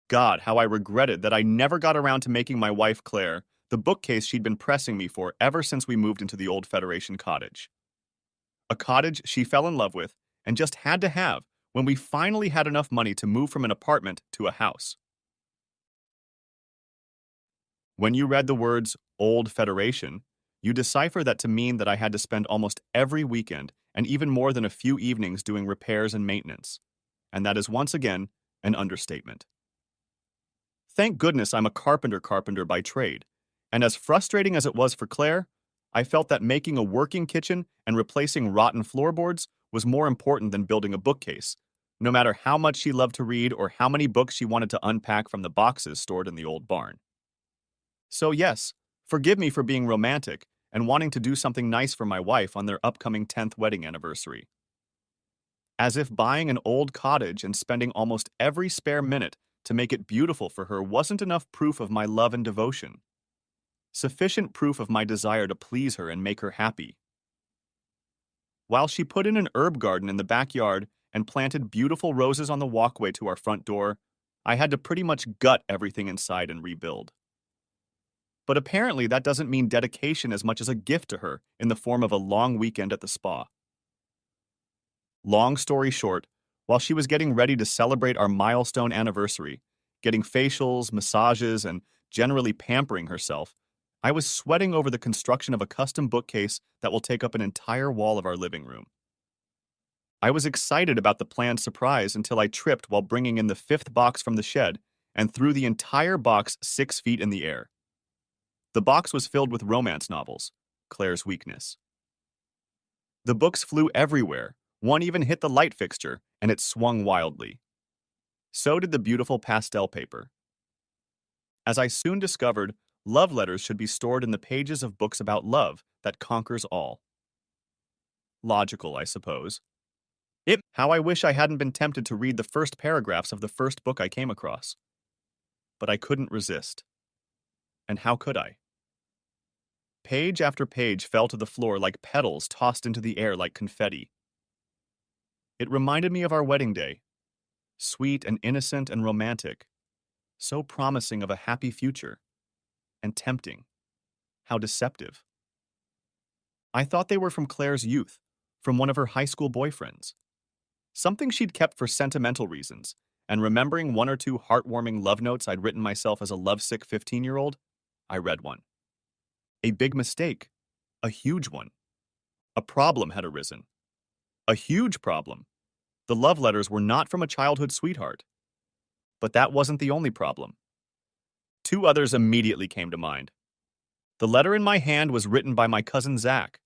God, how I regretted that I never got around to making my wife Claire the bookcase she'd been pressing me for ever since we moved into the old Federation cottage. A cottage she fell in love with and just had to have when we finally had enough money to move from an apartment to a house. When you read the words Old Federation, you decipher that to mean that I had to spend almost every weekend and even more than a few evenings doing repairs and maintenance. And that is once again an understatement. Thank goodness I'm a carpenter by trade, and as frustrating as it was for Claire, I felt that making a working kitchen and replacing rotten floorboards was more important than building a bookcase, no matter how much she loved to read or how many books she wanted to unpack from the boxes stored in the old barn. So yes, forgive me for being romantic and wanting to do something nice for my wife on their upcoming 10th wedding anniversary. As if buying an old cottage and spending almost every spare minute to make it beautiful for her wasn't enough proof of my love and devotion. Sufficient proof of my desire to please her and make her happy. While she put in an herb garden in the backyard and planted beautiful roses on the walkway to our front door, I had to pretty much gut everything inside and rebuild. But apparently that doesn't mean dedication as much as a gift to her in the form of a long weekend at the spa. Long story short, while she was getting ready to celebrate our milestone anniversary, getting facials, massages, and generally pampering herself, I was sweating over the construction of a custom bookcase that will take up an entire wall of our living room. I was excited about the planned surprise until I tripped while bringing in the fifth box from the shed and threw the entire box 6 feet in the air. The box was filled with romance novels, Claire's weakness. The books flew everywhere. One even hit the light fixture, and it swung wildly. So did the beautiful pastel paper. As I soon discovered, love letters should be stored in the pages of books about love that conquers all. Logical, I suppose. How I wish I hadn't been tempted to read the first paragraphs of the first book I came across. But I couldn't resist. And how could I? Page after page fell to the floor like petals tossed into the air like confetti. It reminded me of our wedding day. Sweet and innocent and romantic. So promising of a happy future. And tempting. How deceptive. I thought they were from Claire's youth, from one of her high school boyfriends. Something she'd kept for sentimental reasons, and remembering one or two heartwarming love notes I'd written myself as a lovesick 15-year-old, I read one. A big mistake. A huge one. A problem had arisen. A huge problem. The love letters were not from a childhood sweetheart. But that wasn't the only problem. Two others immediately came to mind. The letter in my hand was written by my cousin Zach.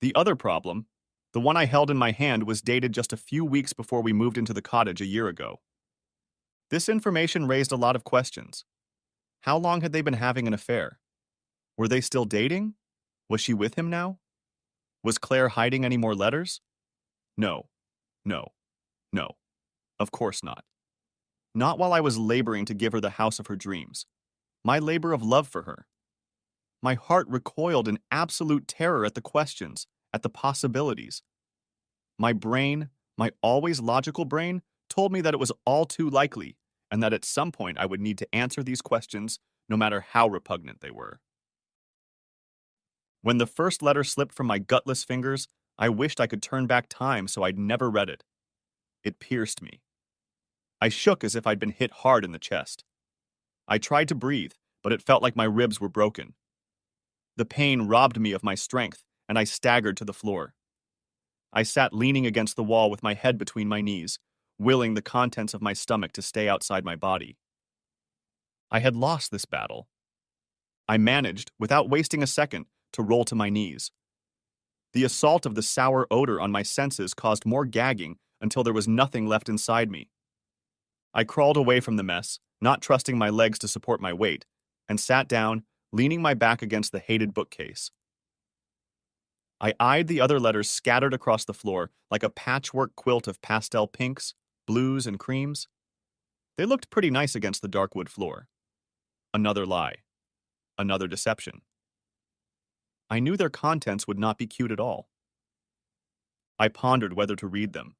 The other problem, the one I held in my hand, was dated just a few weeks before we moved into the cottage a year ago. This information raised a lot of questions. How long had they been having an affair? Were they still dating? Was she with him now? Was Claire hiding any more letters? No. No. No. Of course not. Not while I was laboring to give her the house of her dreams. My labor of love for her. My heart recoiled in absolute terror at the questions, at the possibilities. My brain, my always logical brain, told me that it was all too likely, and that at some point I would need to answer these questions, no matter how repugnant they were. When the first letter slipped from my gutless fingers, I wished I could turn back time so I'd never read it. It pierced me. I shook as if I'd been hit hard in the chest. I tried to breathe, but it felt like my ribs were broken. The pain robbed me of my strength, and I staggered to the floor. I sat leaning against the wall with my head between my knees, willing the contents of my stomach to stay outside my body. I had lost this battle. I managed, without wasting a second, to roll to my knees. The assault of the sour odor on my senses caused more gagging until there was nothing left inside me. I crawled away from the mess, not trusting my legs to support my weight, and sat down, leaning my back against the hated bookcase. I eyed the other letters scattered across the floor like a patchwork quilt of pastel pinks, blues, and creams. They looked pretty nice against the dark wood floor. Another lie. Another deception. I knew their contents would not be cute at all. I pondered whether to read them.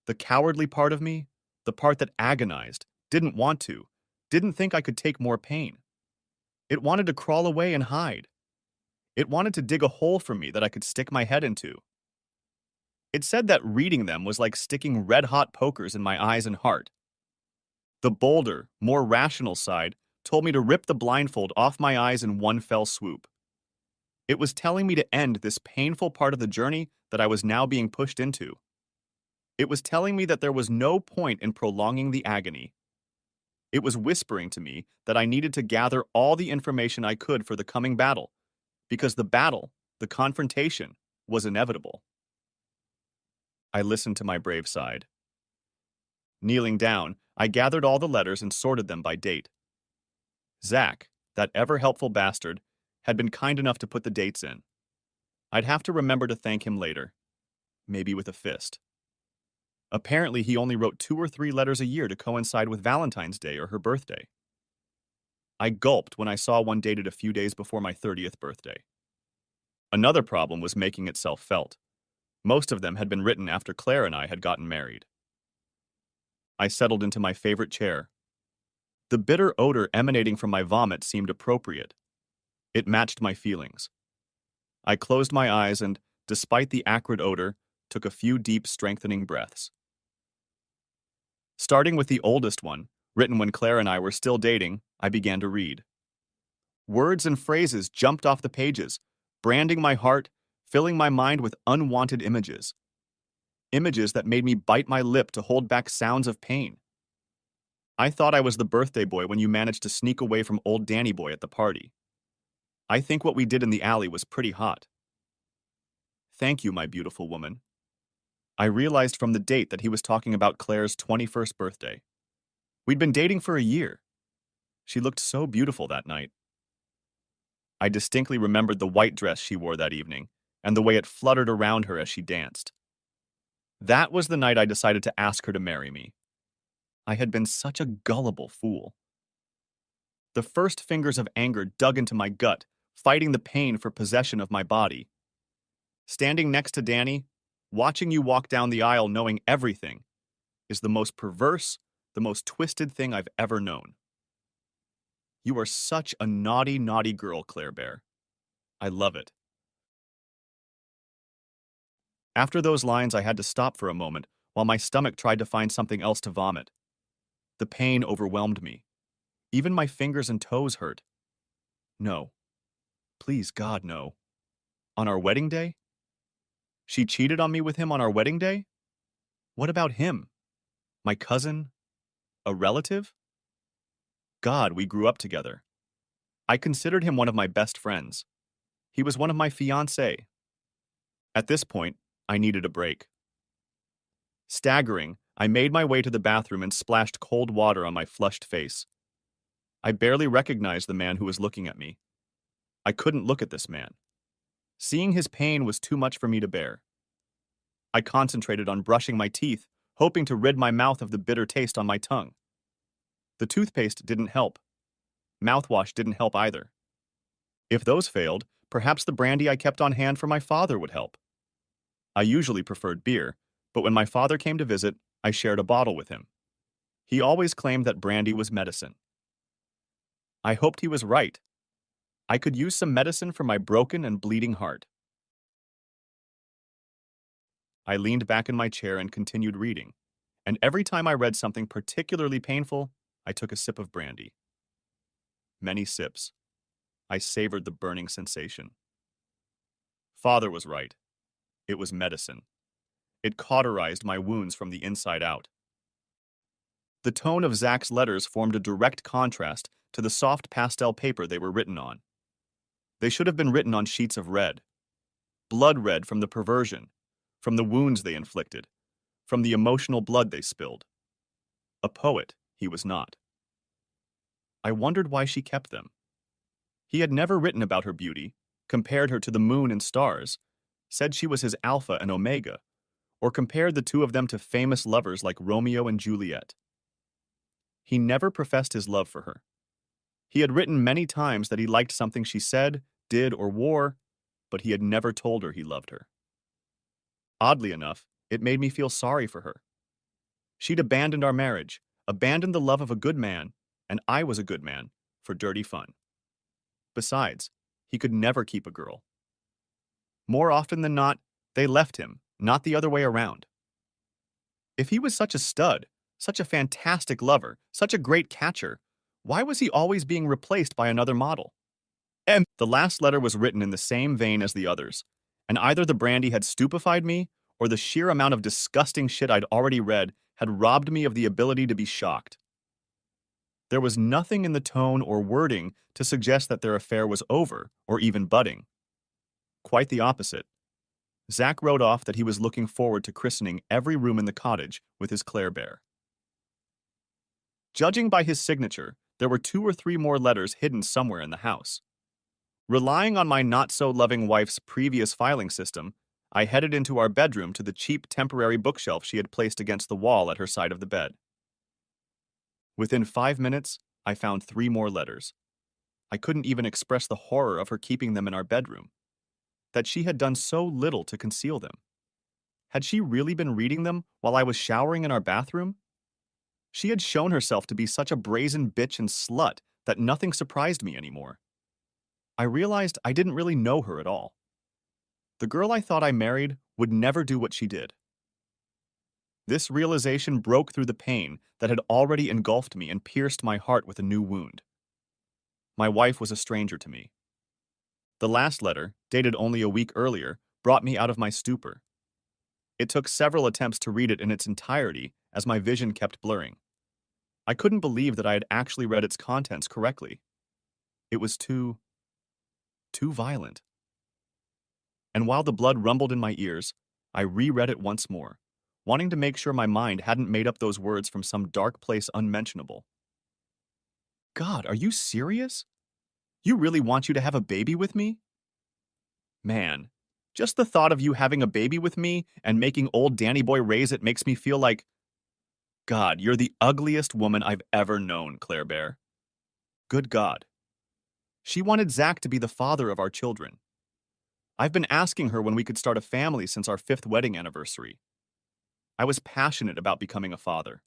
The cowardly part of me, the part that agonized, didn't want to, didn't think I could take more pain. It wanted to crawl away and hide. It wanted to dig a hole for me that I could stick my head into. It said that reading them was like sticking red-hot pokers in my eyes and heart. The bolder, more rational side told me to rip the blindfold off my eyes in one fell swoop. It was telling me to end this painful part of the journey that I was now being pushed into. It was telling me that there was no point in prolonging the agony. It was whispering to me that I needed to gather all the information I could for the coming battle, because the battle, the confrontation, was inevitable. I listened to my brave side. Kneeling down, I gathered all the letters and sorted them by date. Zach, that ever-helpful bastard, had been kind enough to put the dates in. I'd have to remember to thank him later, maybe with a fist. Apparently, he only wrote 2 or 3 letters a year to coincide with Valentine's Day or her birthday. I gulped when I saw one dated a few days before my 30th birthday. Another problem was making itself felt. Most of them had been written after Claire and I had gotten married. I settled into my favorite chair. The bitter odor emanating from my vomit seemed appropriate. It matched my feelings. I closed my eyes and, despite the acrid odor, took a few deep, strengthening breaths. Starting with the oldest one, written when Claire and I were still dating, I began to read. Words and phrases jumped off the pages, branding my heart, filling my mind with unwanted images. Images that made me bite my lip to hold back sounds of pain. I thought I was the birthday boy when you managed to sneak away from old Danny boy at the party. I think what we did in the alley was pretty hot. Thank you, my beautiful woman. I realized from the date that he was talking about Claire's 21st birthday. We'd been dating for a year. She looked so beautiful that night. I distinctly remembered the white dress she wore that evening, and the way it fluttered around her as she danced. That was the night I decided to ask her to marry me. I had been such a gullible fool. The first fingers of anger dug into my gut, fighting the pain for possession of my body. Standing next to Danny, watching you walk down the aisle knowing everything, is the most perverse, the most twisted thing I've ever known. You are such a naughty, naughty girl, Claire Bear. I love it. After those lines, I had to stop for a moment while my stomach tried to find something else to vomit. The pain overwhelmed me. Even my fingers and toes hurt. No. Please, God, no. On our wedding day? She cheated on me with him on our wedding day? What about him? My cousin? A relative? God, we grew up together. I considered him one of my best friends. He was one of my fiancés. At this point, I needed a break. Staggering, I made my way to the bathroom and splashed cold water on my flushed face. I barely recognized the man who was looking at me. I couldn't look at this man. Seeing his pain was too much for me to bear. I concentrated on brushing my teeth, hoping to rid my mouth of the bitter taste on my tongue. The toothpaste didn't help. Mouthwash didn't help either. If those failed, perhaps the brandy I kept on hand for my father would help. I usually preferred beer, but when my father came to visit, I shared a bottle with him. He always claimed that brandy was medicine. I hoped he was right. I could use some medicine for my broken and bleeding heart. I leaned back in my chair and continued reading, and every time I read something particularly painful, I took a sip of brandy. Many sips. I savored the burning sensation. Father was right. It was medicine. It cauterized my wounds from the inside out. The tone of Zach's letters formed a direct contrast to the soft pastel paper they were written on. They should have been written on sheets of red. Blood red from the perversion, from the wounds they inflicted, from the emotional blood they spilled. A poet, he was not. I wondered why she kept them. He had never written about her beauty, compared her to the moon and stars, said she was his alpha and omega, or compared the two of them to famous lovers like Romeo and Juliet. He never professed his love for her. He had written many times that he liked something she said, did, or wore, but he had never told her he loved her. Oddly enough, it made me feel sorry for her. She'd abandoned our marriage, abandoned the love of a good man, and I was a good man, for dirty fun. Besides, he could never keep a girl. More often than not, they left him, not the other way around. If he was such a stud, such a fantastic lover, such a great catcher, why was he always being replaced by another model? And the last letter was written in the same vein as the others, and either the brandy had stupefied me, or the sheer amount of disgusting shit I'd already read had robbed me of the ability to be shocked. There was nothing in the tone or wording to suggest that their affair was over, or even budding. Quite the opposite. Zach wrote off that he was looking forward to christening every room in the cottage with his Claire Bear. Judging by his signature, there were 2 or 3 more letters hidden somewhere in the house. Relying on my not-so-loving wife's previous filing system, I headed into our bedroom to the cheap temporary bookshelf she had placed against the wall at her side of the bed. Within 5 minutes, I found 3 more letters. I couldn't even express the horror of her keeping them in our bedroom. That she had done so little to conceal them. Had she really been reading them while I was showering in our bathroom? She had shown herself to be such a brazen bitch and slut that nothing surprised me anymore. I realized I didn't really know her at all. The girl I thought I married would never do what she did. This realization broke through the pain that had already engulfed me and pierced my heart with a new wound. My wife was a stranger to me. The last letter, dated only a week earlier, brought me out of my stupor. It took several attempts to read it in its entirety as my vision kept blurring. I couldn't believe that I had actually read its contents correctly. It was too violent. And while the blood rumbled in my ears, I reread it once more, wanting to make sure my mind hadn't made up those words from some dark place unmentionable. God, are you serious? You really want you to have a baby with me? Man, just the thought of you having a baby with me and making old Danny Boy raise it makes me feel like, God, you're the ugliest woman I've ever known, Claire Bear. Good God. She wanted Zach to be the father of our children. I've been asking her when we could start a family since our 5th wedding anniversary. I was passionate about becoming a father.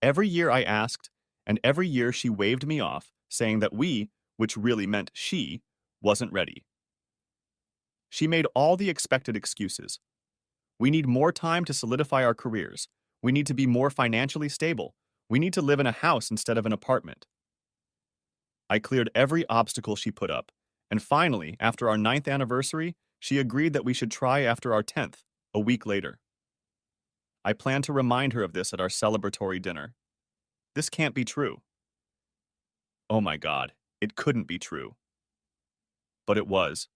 Every year I asked, and every year she waved me off, saying that we, which really meant she, wasn't ready. She made all the expected excuses. We need more time to solidify our careers. We need to be more financially stable. We need to live in a house instead of an apartment. I cleared every obstacle she put up, and finally, after our 9th anniversary, she agreed that we should try after our 10th, a week later. I planned to remind her of this at our celebratory dinner. This can't be true. Oh my God, it couldn't be true. But it was.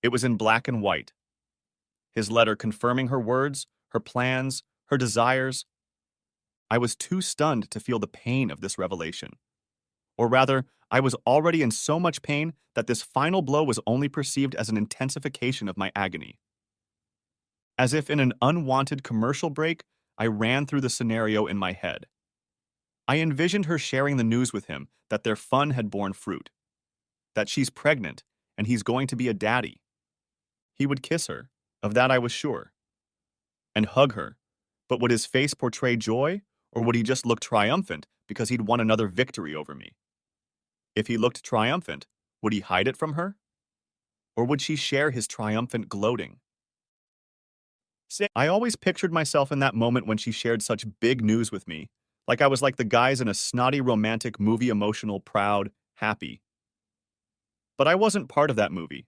It was in black and white. His letter confirming her words, her plans, her desires. I was too stunned to feel the pain of this revelation. Or rather, I was already in so much pain that this final blow was only perceived as an intensification of my agony. As if in an unwanted commercial break, I ran through the scenario in my head. I envisioned her sharing the news with him that their fun had borne fruit, that she's pregnant and he's going to be a daddy. He would kiss her, of that I was sure, and hug her, but would his face portray joy, or would he just look triumphant because he'd won another victory over me? If he looked triumphant, would he hide it from her? Or would she share his triumphant gloating? I always pictured myself in that moment when she shared such big news with me, like I was like the guys in a snotty romantic movie, emotional, proud, happy. But I wasn't part of that movie.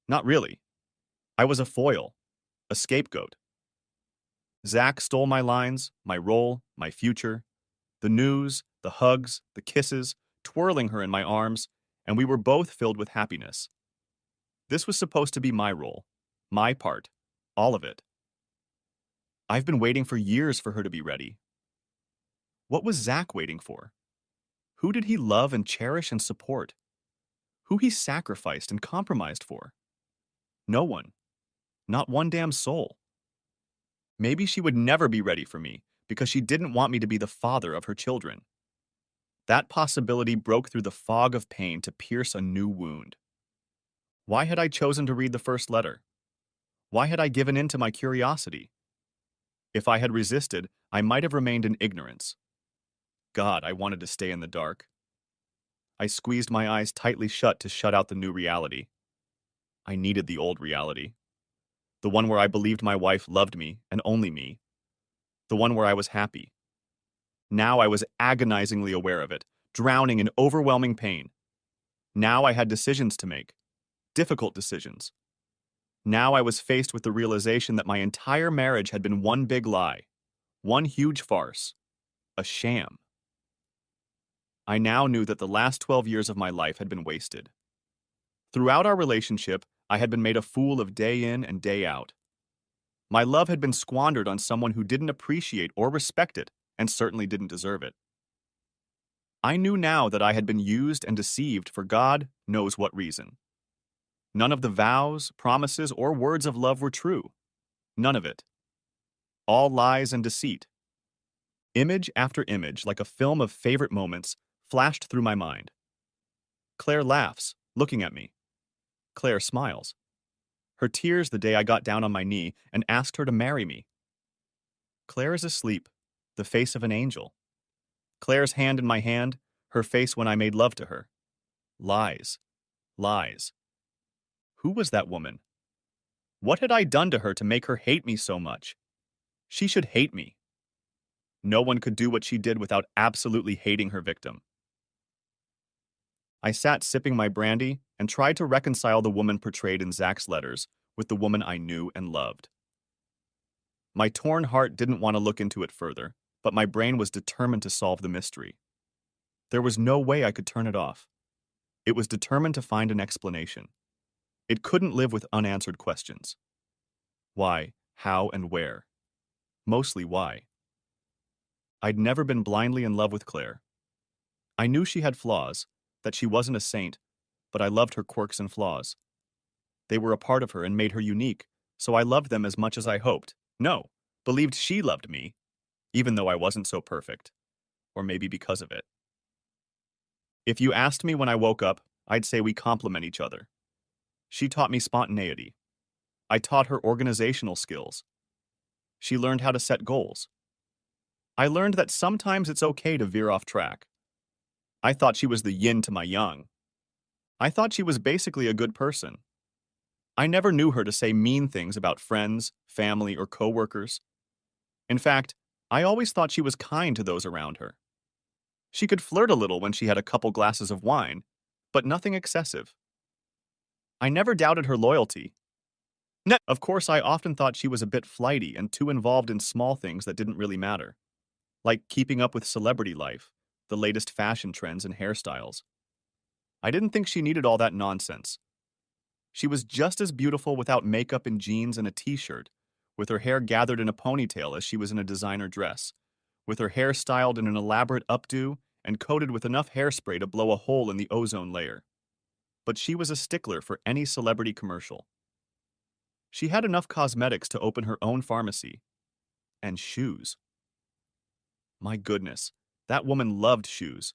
Not really. I was a foil, a scapegoat. Zach stole my lines, my role, my future, the news, the hugs, the kisses, twirling her in my arms, and we were both filled with happiness. This was supposed to be my role, my part, all of it. I've been waiting for years for her to be ready. What was Zach waiting for? Who did he love and cherish and support? Who he sacrificed and compromised for? No one. Not one damn soul. Maybe she would never be ready for me because she didn't want me to be the father of her children. That possibility broke through the fog of pain to pierce a new wound. Why had I chosen to read the first letter? Why had I given in to my curiosity? If I had resisted, I might have remained in ignorance. God, I wanted to stay in the dark. I squeezed my eyes tightly shut to shut out the new reality. I needed the old reality. The one where I believed my wife loved me and only me. The one where I was happy. Now I was agonizingly aware of it, drowning in overwhelming pain. Now I had decisions to make, difficult decisions. Now I was faced with the realization that my entire marriage had been one big lie, one huge farce, a sham. I now knew that the last 12 years of my life had been wasted. Throughout our relationship, I had been made a fool of day in and day out. My love had been squandered on someone who didn't appreciate or respect it, and certainly didn't deserve it. I knew now that I had been used and deceived for God knows what reason. None of the vows, promises, or words of love were true. None of it. All lies and deceit. Image after image, like a film of favorite moments, flashed through my mind. Claire laughs, looking at me. Claire smiles. Her tears the day I got down on my knee and asked her to marry me. Claire is asleep, the face of an angel. Claire's hand in my hand, her face when I made love to her. Lies. Lies. Who was that woman? What had I done to her to make her hate me so much? She should hate me. No one could do what she did without absolutely hating her victim. I sat sipping my brandy and tried to reconcile the woman portrayed in Zach's letters with the woman I knew and loved. My torn heart didn't want to look into it further, but my brain was determined to solve the mystery. There was no way I could turn it off. It was determined to find an explanation. It couldn't live with unanswered questions. Why, how, and where? Mostly why. I'd never been blindly in love with Claire. I knew she had flaws, that she wasn't a saint, but I loved her quirks and flaws. They were a part of her and made her unique, so I loved them as much as I hoped. No, believed she loved me, even though I wasn't so perfect. Or maybe because of it. If you asked me when I woke up, I'd say we complement each other. She taught me spontaneity. I taught her organizational skills. She learned how to set goals. I learned that sometimes it's okay to veer off track. I thought she was the yin to my yang. I thought she was basically a good person. I never knew her to say mean things about friends, family, or coworkers. In fact, I always thought she was kind to those around her. She could flirt a little when she had a couple glasses of wine, but nothing excessive. I never doubted her loyalty. Of course, I often thought she was a bit flighty and too involved in small things that didn't really matter, like keeping up with celebrity life, the latest fashion trends and hairstyles. I didn't think she needed all that nonsense. She was just as beautiful without makeup and jeans and a t-shirt, with her hair gathered in a ponytail as she was in a designer dress, with her hair styled in an elaborate updo and coated with enough hairspray to blow a hole in the ozone layer. But she was a stickler for any celebrity commercial. She had enough cosmetics to open her own pharmacy. And shoes. My goodness, that woman loved shoes.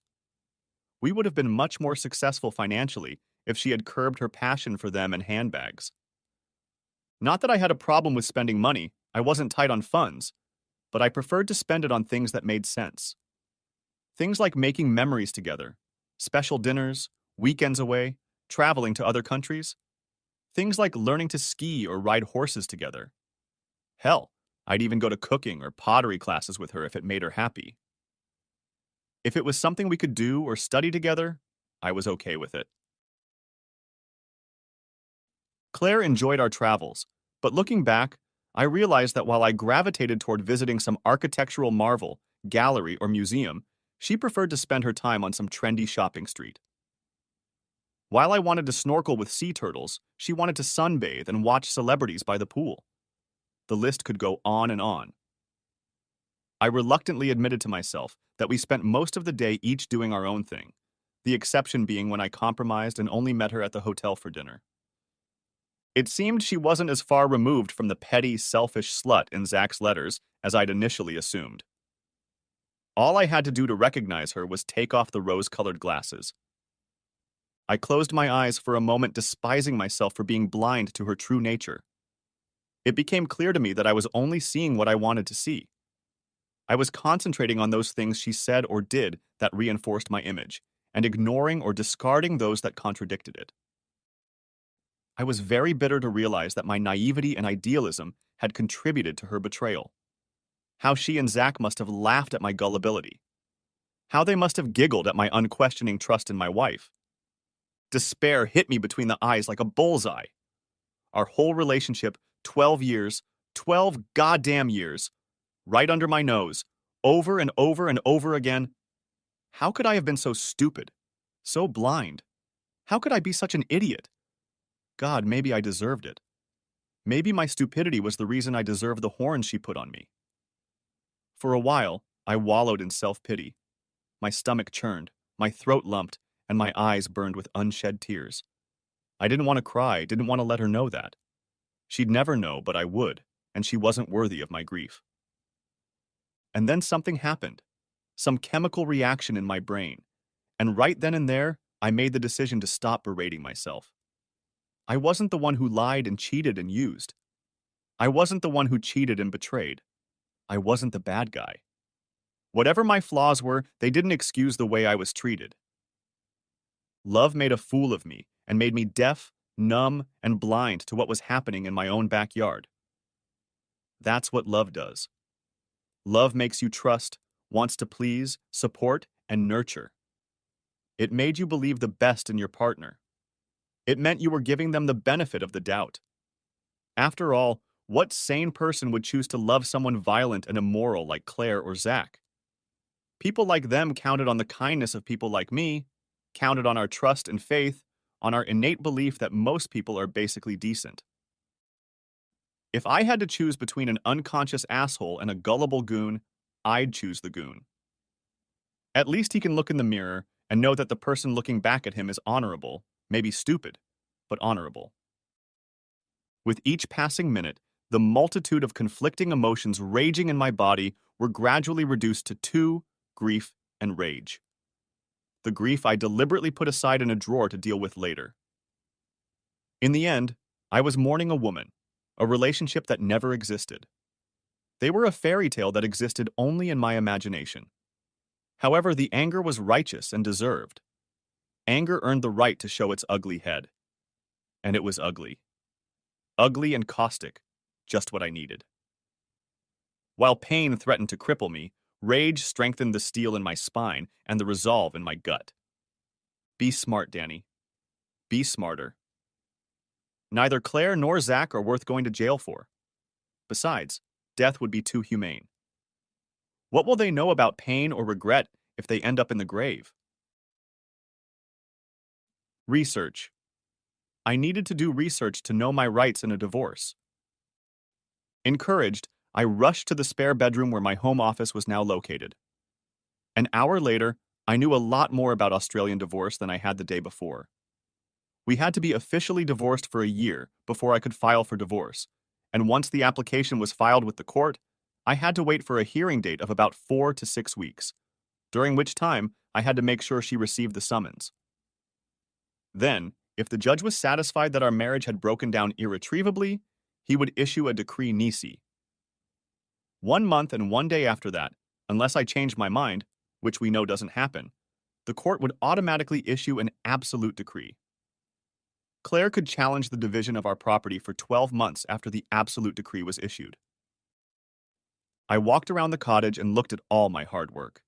We would have been much more successful financially if she had curbed her passion for them and handbags. Not that I had a problem with spending money, I wasn't tight on funds, but I preferred to spend it on things that made sense. Things like making memories together, special dinners, weekends away, traveling to other countries. Things like learning to ski or ride horses together. Hell, I'd even go to cooking or pottery classes with her if it made her happy. If it was something we could do or study together, I was okay with it. Claire enjoyed our travels, but looking back, I realized that while I gravitated toward visiting some architectural marvel, gallery, or museum, she preferred to spend her time on some trendy shopping street. While I wanted to snorkel with sea turtles, she wanted to sunbathe and watch celebrities by the pool. The list could go on and on. I reluctantly admitted to myself that we spent most of the day each doing our own thing, the exception being when I compromised and only met her at the hotel for dinner. It seemed she wasn't as far removed from the petty, selfish slut in Zach's letters as I'd initially assumed. All I had to do to recognize her was take off the rose-colored glasses. I closed my eyes for a moment, despising myself for being blind to her true nature. It became clear to me that I was only seeing what I wanted to see. I was concentrating on those things she said or did that reinforced my image, and ignoring or discarding those that contradicted it. I was very bitter to realize that my naivety and idealism had contributed to her betrayal. How she and Zach must have laughed at my gullibility. How they must have giggled at my unquestioning trust in my wife. Despair hit me between the eyes like a bullseye. Our whole relationship, 12 years, 12 goddamn years, right under my nose, over and over and over again. How could I have been so stupid? So blind? How could I be such an idiot? God, maybe I deserved it. Maybe my stupidity was the reason I deserved the horns she put on me. For a while, I wallowed in self-pity. My stomach churned, my throat lumped, and my eyes burned with unshed tears. I didn't want to cry, didn't want to let her know that. She'd never know, but I would, and she wasn't worthy of my grief. And then something happened, some chemical reaction in my brain, and right then and there, I made the decision to stop berating myself. I wasn't the one who lied and cheated and used. I wasn't the one who cheated and betrayed. I wasn't the bad guy. Whatever my flaws were, they didn't excuse the way I was treated. Love made a fool of me and made me deaf, numb, and blind to what was happening in my own backyard. That's what love does. Love makes you trust, wants to please, support, and nurture. It made you believe the best in your partner. It meant you were giving them the benefit of the doubt. After all, what sane person would choose to love someone violent and immoral like Claire or Zach? People like them counted on the kindness of people like me, counted on our trust and faith, on our innate belief that most people are basically decent. If I had to choose between an unconscious asshole and a gullible goon, I'd choose the goon. At least he can look in the mirror and know that the person looking back at him is honorable, maybe stupid, but honorable. With each passing minute, the multitude of conflicting emotions raging in my body were gradually reduced to two: grief and rage. The grief I deliberately put aside in a drawer to deal with later. In the end, I was mourning a woman, a relationship that never existed. They were a fairy tale that existed only in my imagination. However, the anger was righteous and deserved. Anger earned the right to show its ugly head. And it was ugly. Ugly and caustic, just what I needed. While pain threatened to cripple me, rage strengthened the steel in my spine and the resolve in my gut. Be smart, Danny. Be smarter. Neither Claire nor Zach are worth going to jail for. Besides, death would be too humane. What will they know about pain or regret if they end up in the grave? Research. I needed to do research to know my rights in a divorce. Encouraged, I rushed to the spare bedroom where my home office was now located. An hour later, I knew a lot more about Australian divorce than I had the day before. We had to be officially divorced for a year before I could file for divorce, and once the application was filed with the court, I had to wait for a hearing date of about 4 to 6 weeks, during which time I had to make sure she received the summons. Then, if the judge was satisfied that our marriage had broken down irretrievably, he would issue a decree nisi. 1 month and 1 day after that, unless I changed my mind, which we know doesn't happen, the court would automatically issue an absolute decree. Claire could challenge the division of our property for 12 months after the absolute decree was issued. I walked around the cottage and looked at all my hard work.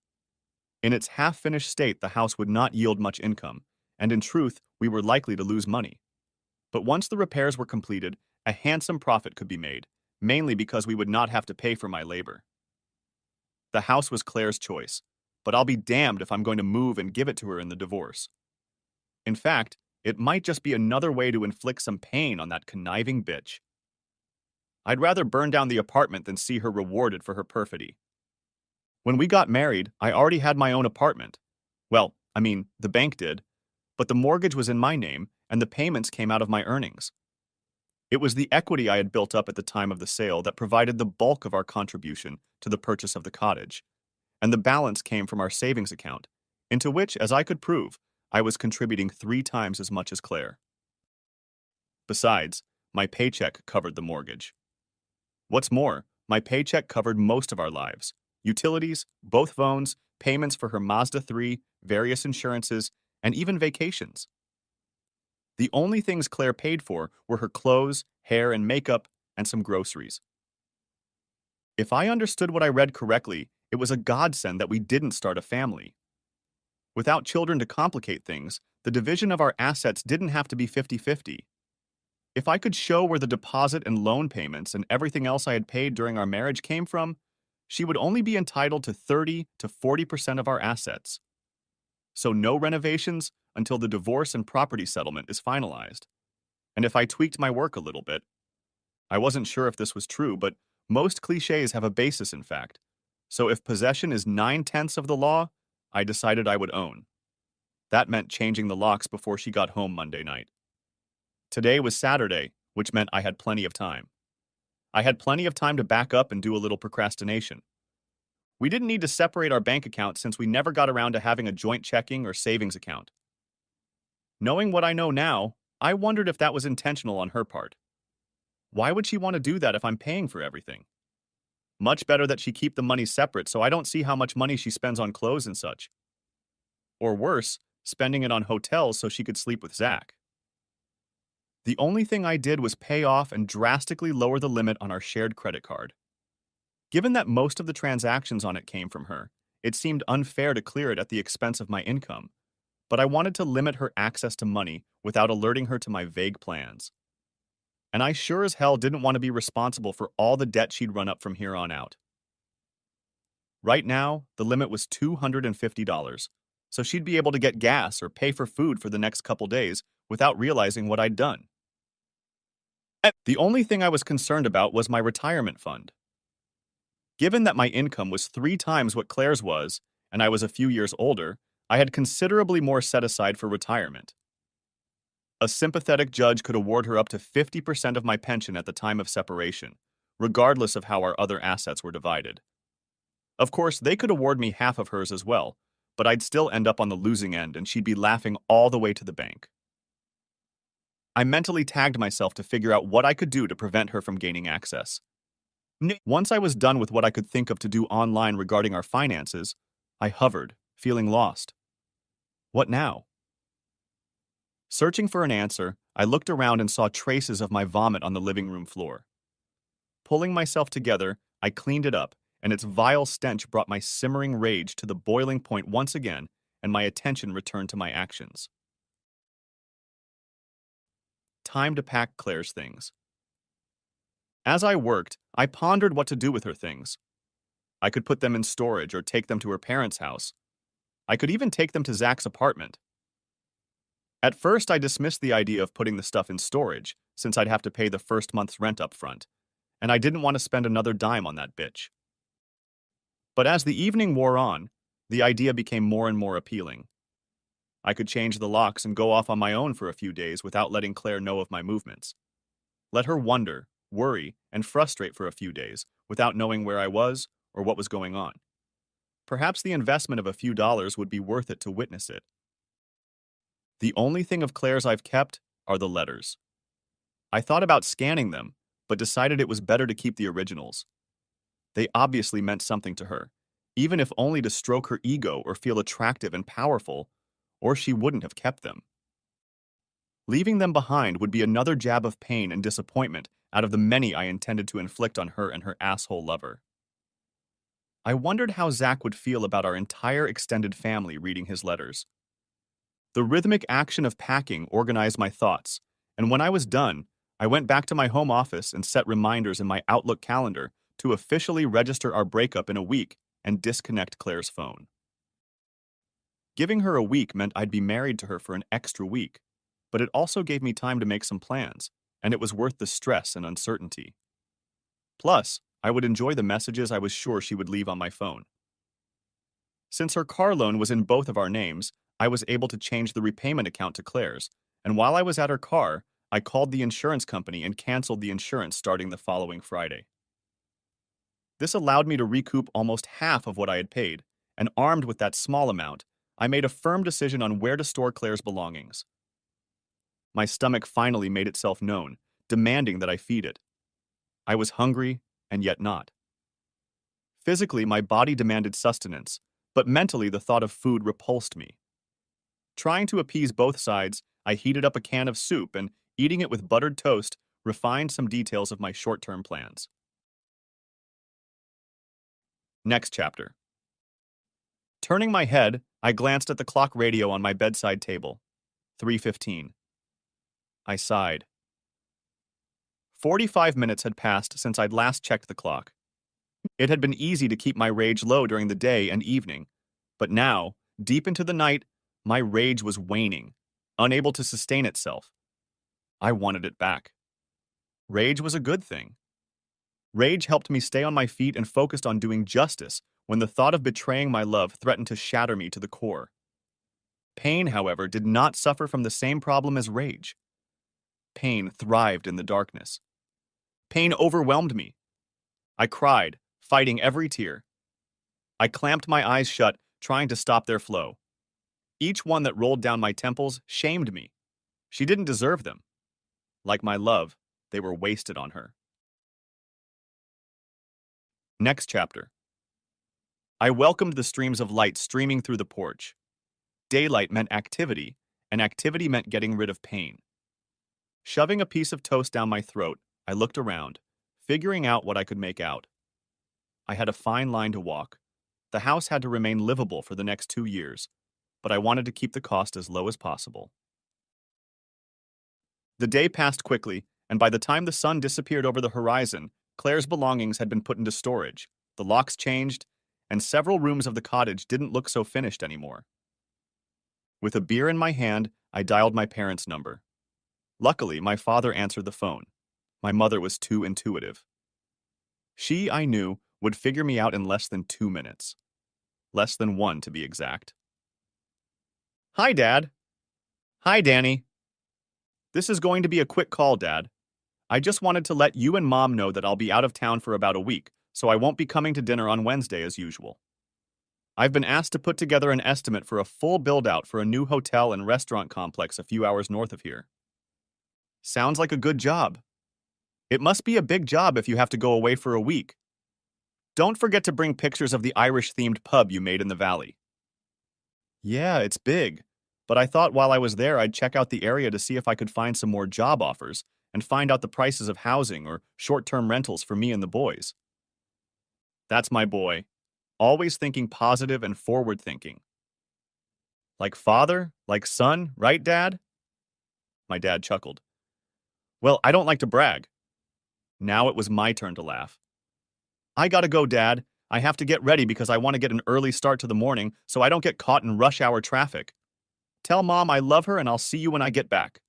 In its half-finished state, the house would not yield much income, and in truth, we were likely to lose money. But once the repairs were completed, a handsome profit could be made, mainly because we would not have to pay for my labor. The house was Claire's choice, but I'll be damned if I'm going to move and give it to her in the divorce. In fact, it might just be another way to inflict some pain on that conniving bitch. I'd rather burn down the apartment than see her rewarded for her perfidy. When we got married, I already had my own apartment. Well, the bank did, but the mortgage was in my name, and the payments came out of my earnings. It was the equity I had built up at the time of the sale that provided the bulk of our contribution to the purchase of the cottage, and the balance came from our savings account, into which, as I could prove, I was contributing 3 times as much as Claire. Besides, my paycheck covered the mortgage. What's more, my paycheck covered most of our lives, utilities, both phones, payments for her Mazda 3, various insurances, and even vacations. The only things Claire paid for were her clothes, hair, and makeup, and some groceries. If I understood what I read correctly, it was a godsend that we didn't start a family. Without children to complicate things, the division of our assets didn't have to be 50-50. If I could show where the deposit and loan payments and everything else I had paid during our marriage came from, she would only be entitled to 30 to 40% of our assets. So no renovations until the divorce and property settlement is finalized. And if I tweaked my work a little bit, I wasn't sure if this was true, but most cliches have a basis in fact. So if possession is 9/10 of the law, I decided I would own. That meant changing the locks before she got home Monday night. Today was Saturday, which meant I had plenty of time. I had plenty of time to back up and do a little procrastination. We didn't need to separate our bank accounts since we never got around to having a joint checking or savings account. Knowing what I know now, I wondered if that was intentional on her part. Why would she want to do that if I'm paying for everything? Much better that she keep the money separate so I don't see how much money she spends on clothes and such. Or worse, spending it on hotels so she could sleep with Zach. The only thing I did was pay off and drastically lower the limit on our shared credit card. Given that most of the transactions on it came from her, it seemed unfair to clear it at the expense of my income, but I wanted to limit her access to money without alerting her to my vague plans. And I sure as hell didn't want to be responsible for all the debt she'd run up from here on out. Right now, the limit was $250, so she'd be able to get gas or pay for food for the next couple days without realizing what I'd done. The only thing I was concerned about was my retirement fund. Given that my income was 3 times what Claire's was, and I was a few years older, I had considerably more set aside for retirement. A sympathetic judge could award her up to 50% of my pension at the time of separation, regardless of how our other assets were divided. Of course, they could award me half of hers as well, but I'd still end up on the losing end and she'd be laughing all the way to the bank. I mentally tagged myself to figure out what I could do to prevent her from gaining access. Once I was done with what I could think of to do online regarding our finances, I hovered, feeling lost. What now? Searching for an answer, I looked around and saw traces of my vomit on the living room floor. Pulling myself together, I cleaned it up, and its vile stench brought my simmering rage to the boiling point once again, and my attention returned to my actions. Time to pack Claire's things. As I worked, I pondered what to do with her things. I could put them in storage or take them to her parents' house. I could even take them to Zach's apartment. At first, I dismissed the idea of putting the stuff in storage, since I'd have to pay the first month's rent up front, and I didn't want to spend another dime on that bitch. But as the evening wore on, the idea became more and more appealing. I could change the locks and go off on my own for a few days without letting Claire know of my movements. Let her wonder, worry, and frustrate for a few days without knowing where I was or what was going on. Perhaps the investment of a few dollars would be worth it to witness it. The only thing of Claire's I've kept are the letters. I thought about scanning them, but decided it was better to keep the originals. They obviously meant something to her, even if only to stroke her ego or feel attractive and powerful, or she wouldn't have kept them. Leaving them behind would be another jab of pain and disappointment out of the many I intended to inflict on her and her asshole lover. I wondered how Zach would feel about our entire extended family reading his letters. The rhythmic action of packing organized my thoughts, and when I was done, I went back to my home office and set reminders in my Outlook calendar to officially register our breakup in a week and disconnect Claire's phone. Giving her a week meant I'd be married to her for an extra week, but it also gave me time to make some plans, and it was worth the stress and uncertainty. Plus, I would enjoy the messages I was sure she would leave on my phone. Since her car loan was in both of our names, I was able to change the repayment account to Claire's, and while I was at her car, I called the insurance company and canceled the insurance starting the following Friday. This allowed me to recoup almost half of what I had paid, and armed with that small amount, I made a firm decision on where to store Claire's belongings. My stomach finally made itself known, demanding that I feed it. I was hungry, and yet not. Physically, my body demanded sustenance, but mentally, the thought of food repulsed me. Trying to appease both sides, I heated up a can of soup and, eating it with buttered toast, refined some details of my short term plans. Next chapter. Turning my head, I glanced at the clock radio on my bedside table. 3:15. I sighed. 45 minutes had passed since I'd last checked the clock. It had been easy to keep my rage low during the day and evening, but now, deep into the night, my rage was waning, unable to sustain itself. I wanted it back. Rage was a good thing. Rage helped me stay on my feet and focused on doing justice when the thought of betraying my love threatened to shatter me to the core. Pain, however, did not suffer from the same problem as rage. Pain thrived in the darkness. Pain overwhelmed me. I cried, fighting every tear. I clamped my eyes shut, trying to stop their flow. Each one that rolled down my temples shamed me. She didn't deserve them. Like my love, they were wasted on her. Next chapter. I welcomed the streams of light streaming through the porch. Daylight meant activity, and activity meant getting rid of pain. Shoving a piece of toast down my throat, I looked around, figuring out what I could make out. I had a fine line to walk. The house had to remain livable for the next 2 years, but I wanted to keep the cost as low as possible. The day passed quickly, and by the time the sun disappeared over the horizon, Claire's belongings had been put into storage, the locks changed, and several rooms of the cottage didn't look so finished anymore. With a beer in my hand, I dialed my parents' number. Luckily, my father answered the phone. My mother was too intuitive. She, I knew, would figure me out in less than 2 minutes. Less than 1, to be exact. Hi, Dad. Hi, Danny. This is going to be a quick call, Dad. I just wanted to let you and Mom know that I'll be out of town for about a week, so I won't be coming to dinner on Wednesday as usual. I've been asked to put together an estimate for a full build-out for a new hotel and restaurant complex a few hours north of here. Sounds like a good job. It must be a big job if you have to go away for a week. Don't forget to bring pictures of the Irish-themed pub you made in the valley. Yeah, it's big, but I thought while I was there I'd check out the area to see if I could find some more job offers and find out the prices of housing or short-term rentals for me and the boys. That's my boy. Always thinking positive and forward-thinking. Like father, like son, right, Dad? My dad chuckled. Well, I don't like to brag. Now it was my turn to laugh. I gotta go, Dad. I have to get ready because I want to get an early start to the morning so I don't get caught in rush hour traffic. Tell Mom I love her and I'll see you when I get back.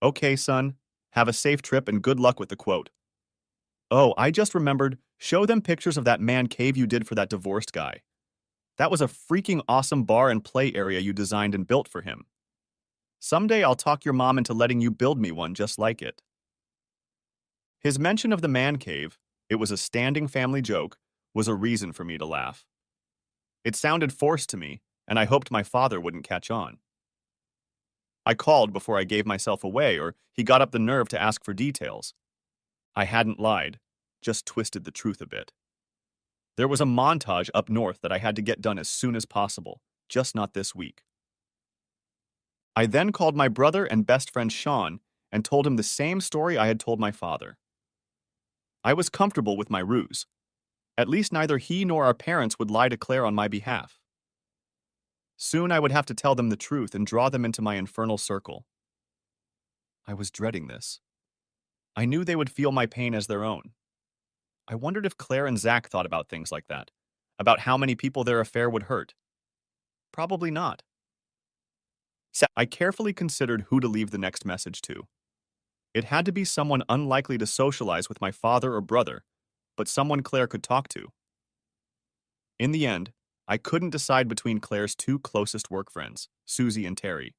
Okay, son. Have a safe trip and good luck with the quote. Oh, I just remembered, show them pictures of that man cave you did for that divorced guy. That was a freaking awesome bar and play area you designed and built for him. Someday I'll talk your mom into letting you build me one just like it. His mention of the man cave, it was a standing family joke, was a reason for me to laugh. It sounded forced to me, and I hoped my father wouldn't catch on. I called before I gave myself away, or he got up the nerve to ask for details. I hadn't lied, just twisted the truth a bit. There was a montage up north that I had to get done as soon as possible, just not this week. I then called my brother and best friend Sean and told him the same story I had told my father. I was comfortable with my ruse. At least neither he nor our parents would lie to Claire on my behalf. Soon I would have to tell them the truth and draw them into my infernal circle. I was dreading this. I knew they would feel my pain as their own. I wondered if Claire and Zach thought about things like that, about how many people their affair would hurt. Probably not. I carefully considered who to leave the next message to. It had to be someone unlikely to socialize with my father or brother, but someone Claire could talk to. In the end, I couldn't decide between Claire's two closest work friends, Susie and Terry.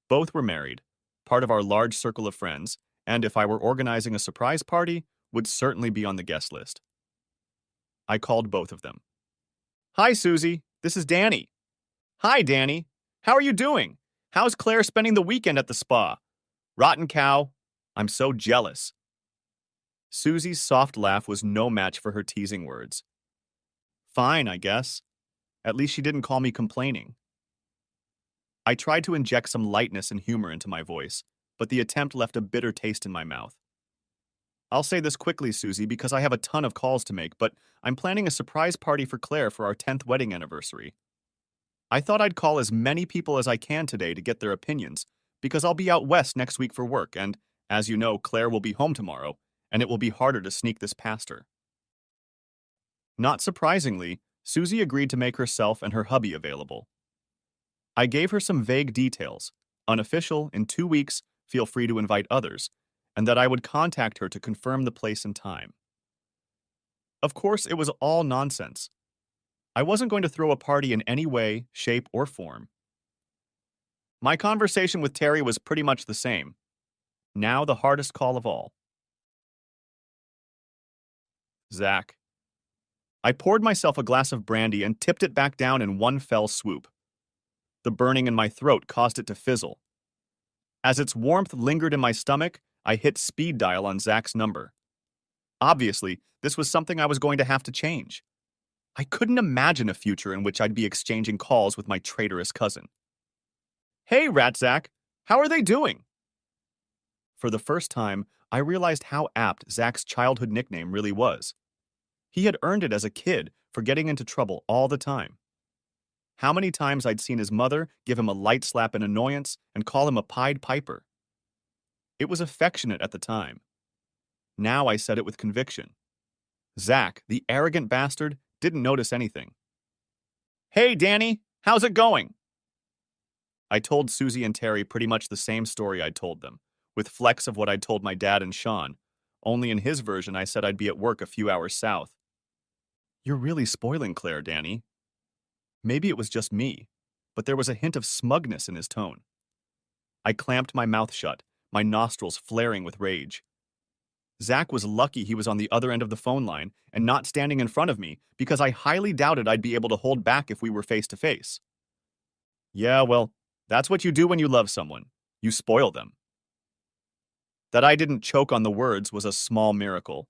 Both were married, part of our large circle of friends, and if I were organizing a surprise party, would certainly be on the guest list. I called both of them. Hi, Susie. This is Danny. Hi, Danny. How are you doing? How's Claire spending the weekend at the spa? Rotten cow. I'm so jealous. Susie's soft laugh was no match for her teasing words. Fine, I guess. At least she didn't call me complaining. I tried to inject some lightness and humor into my voice, but the attempt left a bitter taste in my mouth. I'll say this quickly, Susie, because I have a ton of calls to make, but I'm planning a surprise party for Claire for our 10th wedding anniversary. I thought I'd call as many people as I can today to get their opinions, because I'll be out west next week for work, and, as you know, Claire will be home tomorrow, and it will be harder to sneak this past her. Not surprisingly, Susie agreed to make herself and her hubby available. I gave her some vague details, unofficial, in 2 weeks, feel free to invite others, and that I would contact her to confirm the place and time. Of course, it was all nonsense. I wasn't going to throw a party in any way, shape, or form. My conversation with Terry was pretty much the same. Now the hardest call of all. Zach. I poured myself a glass of brandy and tipped it back down in one fell swoop. The burning in my throat caused it to fizzle. As its warmth lingered in my stomach, I hit speed dial on Zach's number. Obviously, this was something I was going to have to change. I couldn't imagine a future in which I'd be exchanging calls with my traitorous cousin. Hey, Rat Zach, how are they doing? For the first time, I realized how apt Zach's childhood nickname really was. He had earned it as a kid for getting into trouble all the time. How many times I'd seen his mother give him a light slap in annoyance and call him a Pied Piper. It was affectionate at the time. Now I said it with conviction. Zach, the arrogant bastard, didn't notice anything. Hey, Danny, how's it going? I told Susie and Terry pretty much the same story I'd told them, with flecks of what I'd told my dad and Sean, only in his version I said I'd be at work a few hours south. You're really spoiling Claire, Danny. Maybe it was just me, but there was a hint of smugness in his tone. I clamped my mouth shut, my nostrils flaring with rage. Zach was lucky he was on the other end of the phone line and not standing in front of me because I highly doubted I'd be able to hold back if we were face to face. Yeah, well, that's what you do when you love someone. You spoil them. That I didn't choke on the words was a small miracle.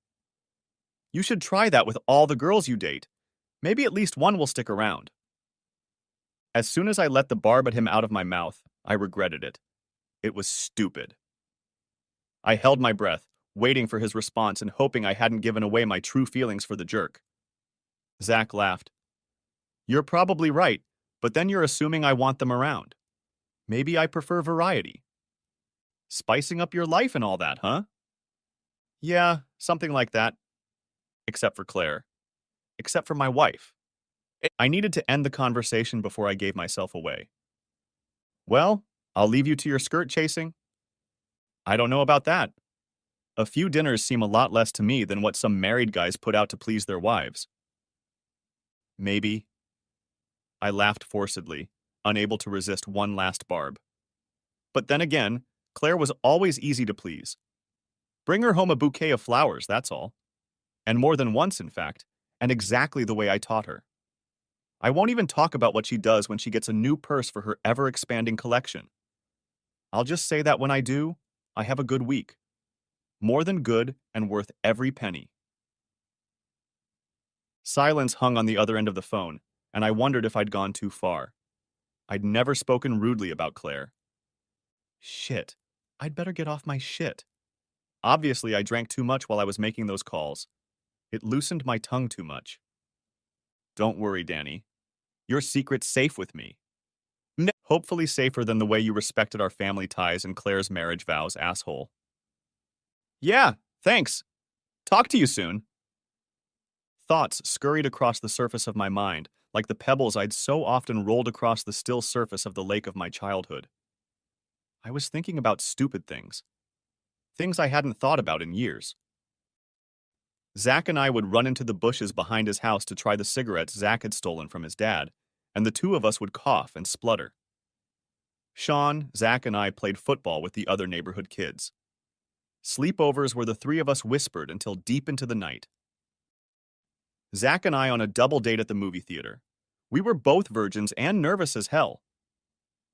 You should try that with all the girls you date. Maybe at least one will stick around. As soon as I let the barb at him out of my mouth, I regretted it. It was stupid. I held my breath, waiting for his response and hoping I hadn't given away my true feelings for the jerk. Zach laughed. You're probably right, but then you're assuming I want them around. Maybe I prefer variety. Spicing up your life and all that, huh? Yeah, something like that. Except for Claire. Except for my wife. I needed to end the conversation before I gave myself away. Well, I'll leave you to your skirt chasing. I don't know about that. A few dinners seem a lot less to me than what some married guys put out to please their wives. Maybe. I laughed forcedly, unable to resist one last barb. But then again, Claire was always easy to please. Bring her home a bouquet of flowers, that's all. And more than once, in fact, and exactly the way I taught her. I won't even talk about what she does when she gets a new purse for her ever-expanding collection. I'll just say that when I do, I have a good week. More than good and worth every penny. Silence hung on the other end of the phone, and I wondered if I'd gone too far. I'd never spoken rudely about Claire. Shit. I'd better get off my shit. Obviously, I drank too much while I was making those calls. It loosened my tongue too much. Don't worry, Danny. Your secret's safe with me. Hopefully safer than the way you respected our family ties and Claire's marriage vows, asshole. Yeah, thanks. Talk to you soon. Thoughts scurried across the surface of my mind, like the pebbles I'd so often rolled across the still surface of the lake of my childhood. I was thinking about stupid things. Things I hadn't thought about in years. Zach and I would run into the bushes behind his house to try the cigarettes Zach had stolen from his dad, and the two of us would cough and splutter. Sean, Zach, and I played football with the other neighborhood kids. Sleepovers where the three of us whispered until deep into the night. Zach and I on a double date at the movie theater. We were both virgins and nervous as hell.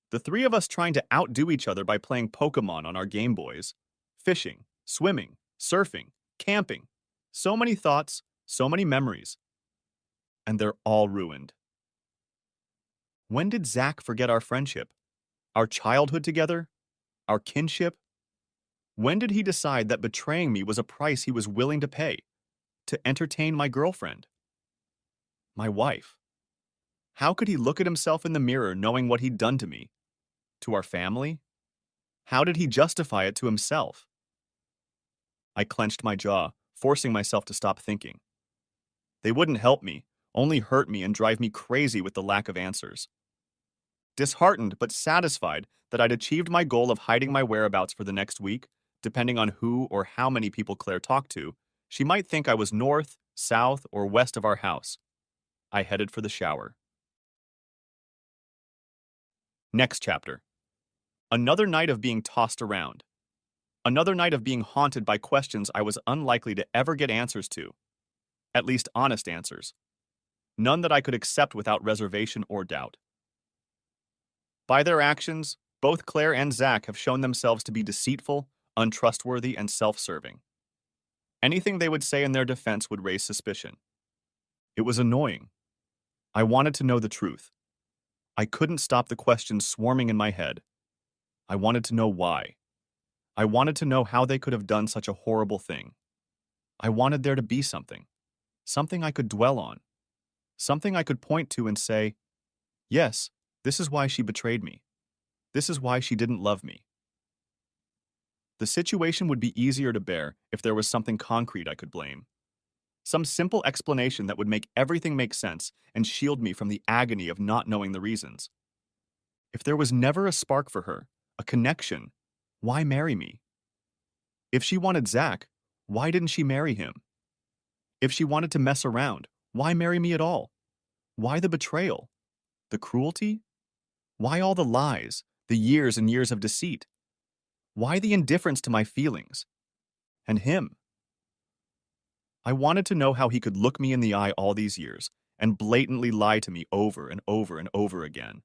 The three of us trying to outdo each other by playing Pokemon on our Game Boys. Fishing, swimming, surfing, camping. So many thoughts, so many memories. and they're all ruined. When did Zach forget our friendship? Our childhood together? Our kinship? When did he decide that betraying me was a price he was willing to pay to entertain my girlfriend, my wife? How could he look at himself in the mirror knowing what he'd done to me, to our family? How did he justify it to himself? I clenched my jaw, forcing myself to stop thinking. They wouldn't help me, only hurt me and drive me crazy with the lack of answers. Disheartened but satisfied that I'd achieved my goal of hiding my whereabouts for the next week, depending on who or how many people Claire talked to, she might think I was north, south, or west of our house. I headed for the shower. Next chapter. Another night of being tossed around. Another night of being haunted by questions I was unlikely to ever get answers to. At least honest answers. None that I could accept without reservation or doubt. By their actions, both Claire and Zach have shown themselves to be deceitful, untrustworthy, and self-serving. Anything they would say in their defense would raise suspicion. It was annoying. I wanted to know the truth. I couldn't stop the questions swarming in my head. I wanted to know why. I wanted to know how they could have done such a horrible thing. I wanted there to be something. Something I could dwell on. Something I could point to and say, yes, this is why she betrayed me. This is why she didn't love me. The situation would be easier to bear if there was something concrete I could blame. Some simple explanation that would make everything make sense and shield me from the agony of not knowing the reasons. If there was never a spark for her, a connection, why marry me? If she wanted Zach, why didn't she marry him? If she wanted to mess around, why marry me at all? Why the betrayal? The cruelty? Why all the lies, the years and years of deceit? Why the indifference to my feelings? And him? I wanted to know how he could look me in the eye all these years and blatantly lie to me over and over and over again.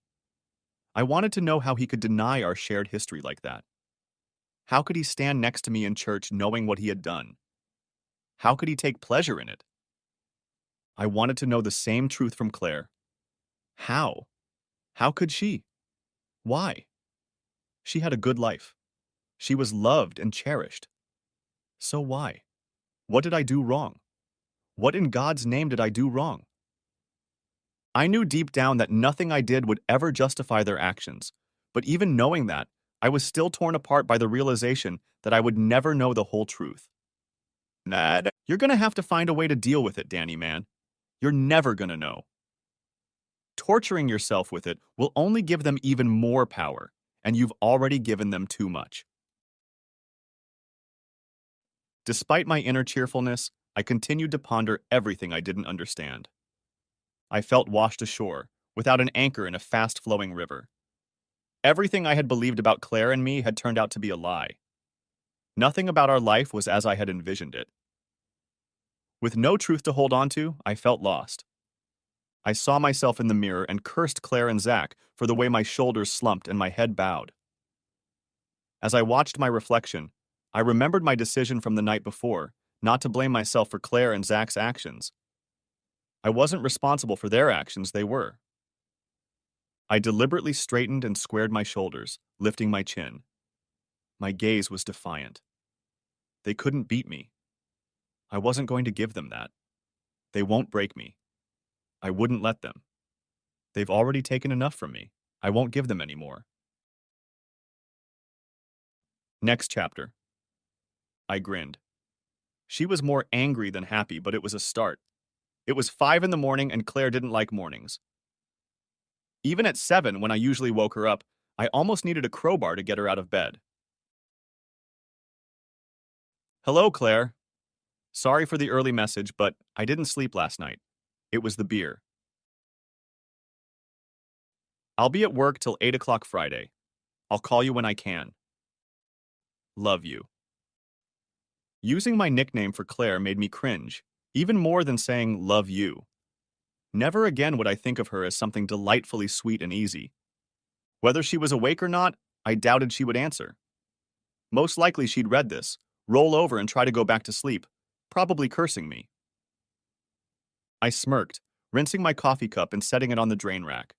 I wanted to know how he could deny our shared history like that. How could he stand next to me in church knowing what he had done? How could he take pleasure in it? I wanted to know the same truth from Claire. How? How could she? Why? She had a good life. She was loved and cherished. So why? What did I do wrong? What in God's name did I do wrong? I knew deep down that nothing I did would ever justify their actions, but even knowing that, I was still torn apart by the realization that I would never know the whole truth. You're gonna have to find a way to deal with it, Danny, man. You're never gonna know. Torturing yourself with it will only give them even more power, and you've already given them too much. Despite my inner cheerfulness, I continued to ponder everything I didn't understand. I felt washed ashore, without an anchor in a fast-flowing river. Everything I had believed about Claire and me had turned out to be a lie. Nothing about our life was as I had envisioned it. With no truth to hold on to, I felt lost. I saw myself in the mirror and cursed Claire and Zach for the way my shoulders slumped and my head bowed. As I watched my reflection, I remembered my decision from the night before, not to blame myself for Claire and Zach's actions. I wasn't responsible for their actions, they were. I deliberately straightened and squared my shoulders, lifting my chin. My gaze was defiant. They couldn't beat me. I wasn't going to give them that. They won't break me. I wouldn't let them. They've already taken enough from me. I won't give them any more. Next chapter. I grinned. She was more angry than happy, but it was a start. It was 5 in the morning and Claire didn't like mornings. Even at 7, when I usually woke her up, I almost needed a crowbar to get her out of bed. Hello, Claire. Sorry for the early message, but I didn't sleep last night. It was the beer. I'll be at work till 8 o'clock Friday. I'll call you when I can. Love you. Using my nickname for Claire made me cringe, even more than saying love you. Never again would I think of her as something delightfully sweet and easy. Whether she was awake or not, I doubted she would answer. Most likely she'd read this, roll over and try to go back to sleep, probably cursing me. I smirked, rinsing my coffee cup and setting it on the drain rack.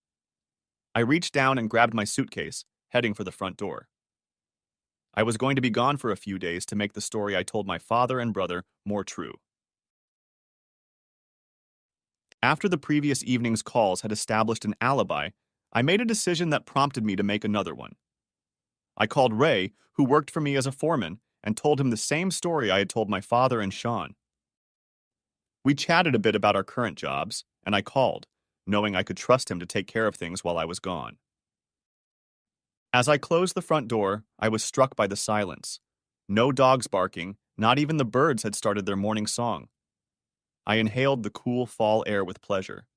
I reached down and grabbed my suitcase, heading for the front door. I was going to be gone for a few days to make the story I told my father and brother more true. After the previous evening's calls had established an alibi, I made a decision that prompted me to make another one. I called Ray, who worked for me as a foreman, and told him the same story I had told my father and Sean. We chatted a bit about our current jobs, and I called, knowing I could trust him to take care of things while I was gone. As I closed the front door, I was struck by the silence. No dogs barking, not even the birds had started their morning song. I inhaled the cool fall air with pleasure.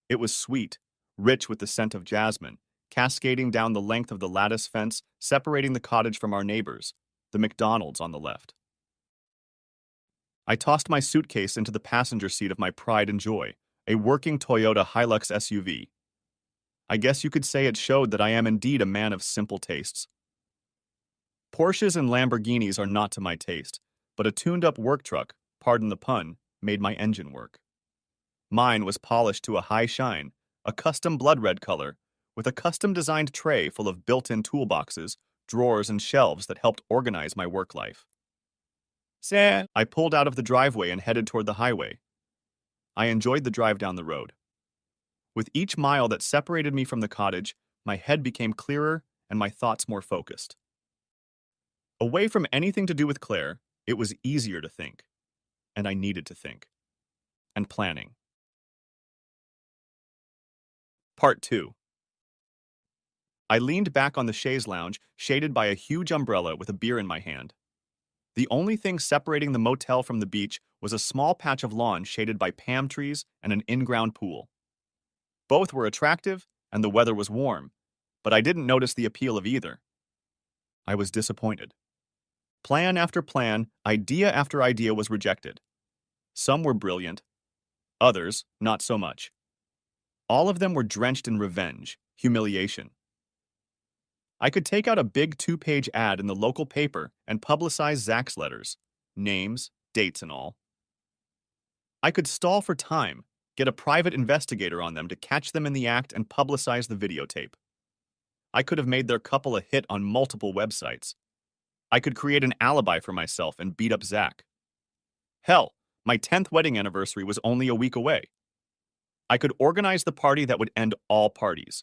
It was sweet, rich with the scent of jasmine, cascading down the length of the lattice fence separating the cottage from our neighbors, the McDonald's on the left. I tossed my suitcase into the passenger seat of my pride and joy, a working Toyota Hilux SUV. I guess you could say it showed that I am indeed a man of simple tastes. Porsches and Lamborghinis are not to my taste, but a tuned-up work truck, pardon the pun, made my engine work. Mine was polished to a high shine, a custom blood red color, with a custom-designed tray full of built-in toolboxes, drawers, and shelves that helped organize my work life. I pulled out of the driveway and headed toward the highway. I enjoyed the drive down the road. With each mile that separated me from the cottage, my head became clearer and my thoughts more focused. Away from anything to do with Claire, it was easier to think. And I needed to think. And planning. Part 2. I leaned back on the chaise lounge, shaded by a huge umbrella with a beer in my hand. The only thing separating the motel from the beach was a small patch of lawn shaded by palm trees and an in-ground pool. Both were attractive, and the weather was warm, but I didn't notice the appeal of either. I was disappointed. Plan after plan, idea after idea was rejected. Some were brilliant, others not so much. All of them were drenched in revenge, humiliation. I could take out a big 2-page ad in the local paper and publicize Zach's letters, names, dates, and all. I could stall for time, get a private investigator on them to catch them in the act and publicize the videotape. I could have made their couple a hit on multiple websites. I could create an alibi for myself and beat up Zach. Hell, my 10th wedding anniversary was only a week away. I could organize the party that would end all parties.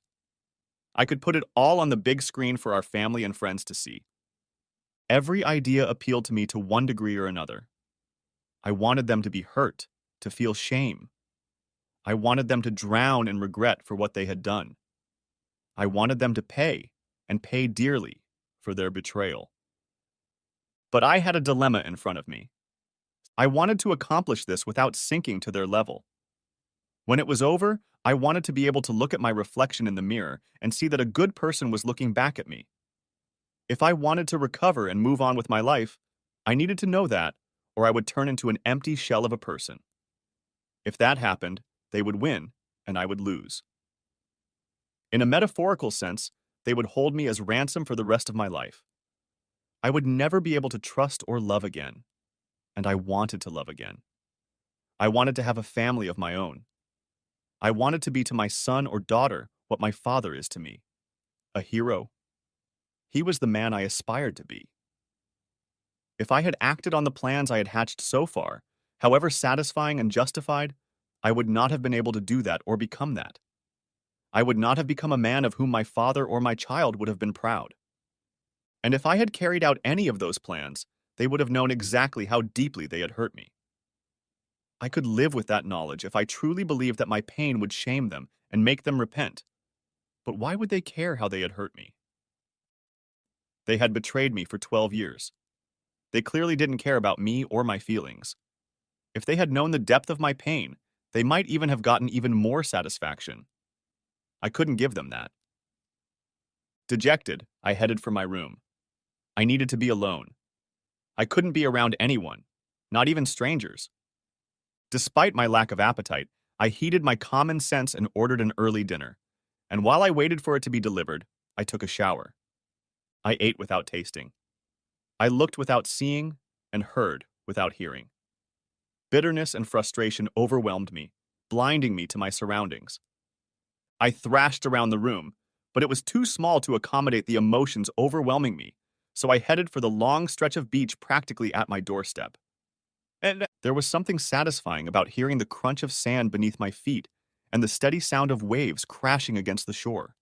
I could put it all on the big screen for our family and friends to see. Every idea appealed to me to one degree or another. I wanted them to be hurt, to feel shame. I wanted them to drown in regret for what they had done. I wanted them to pay, and pay dearly, for their betrayal. But I had a dilemma in front of me. I wanted to accomplish this without sinking to their level. When it was over, I wanted to be able to look at my reflection in the mirror and see that a good person was looking back at me. If I wanted to recover and move on with my life, I needed to know that, or I would turn into an empty shell of a person. If that happened, they would win, and I would lose. In a metaphorical sense, they would hold me as ransom for the rest of my life. I would never be able to trust or love again, and I wanted to love again. I wanted to have a family of my own. I wanted to be to my son or daughter what my father is to me, a hero. He was the man I aspired to be. If I had acted on the plans I had hatched so far, however satisfying and justified, I would not have been able to do that or become that. I would not have become a man of whom my father or my child would have been proud. And if I had carried out any of those plans, they would have known exactly how deeply they had hurt me. I could live with that knowledge if I truly believed that my pain would shame them and make them repent. But why would they care how they had hurt me? They had betrayed me for 12 years. They clearly didn't care about me or my feelings. If they had known the depth of my pain, they might even have gotten even more satisfaction. I couldn't give them that. Dejected, I headed for my room. I needed to be alone. I couldn't be around anyone, not even strangers. Despite my lack of appetite, I heeded my common sense and ordered an early dinner. And while I waited for it to be delivered, I took a shower. I ate without tasting. I looked without seeing and heard without hearing. Bitterness and frustration overwhelmed me, blinding me to my surroundings. I thrashed around the room, but it was too small to accommodate the emotions overwhelming me, so I headed for the long stretch of beach practically at my doorstep. And there was something satisfying about hearing the crunch of sand beneath my feet and the steady sound of waves crashing against the shore.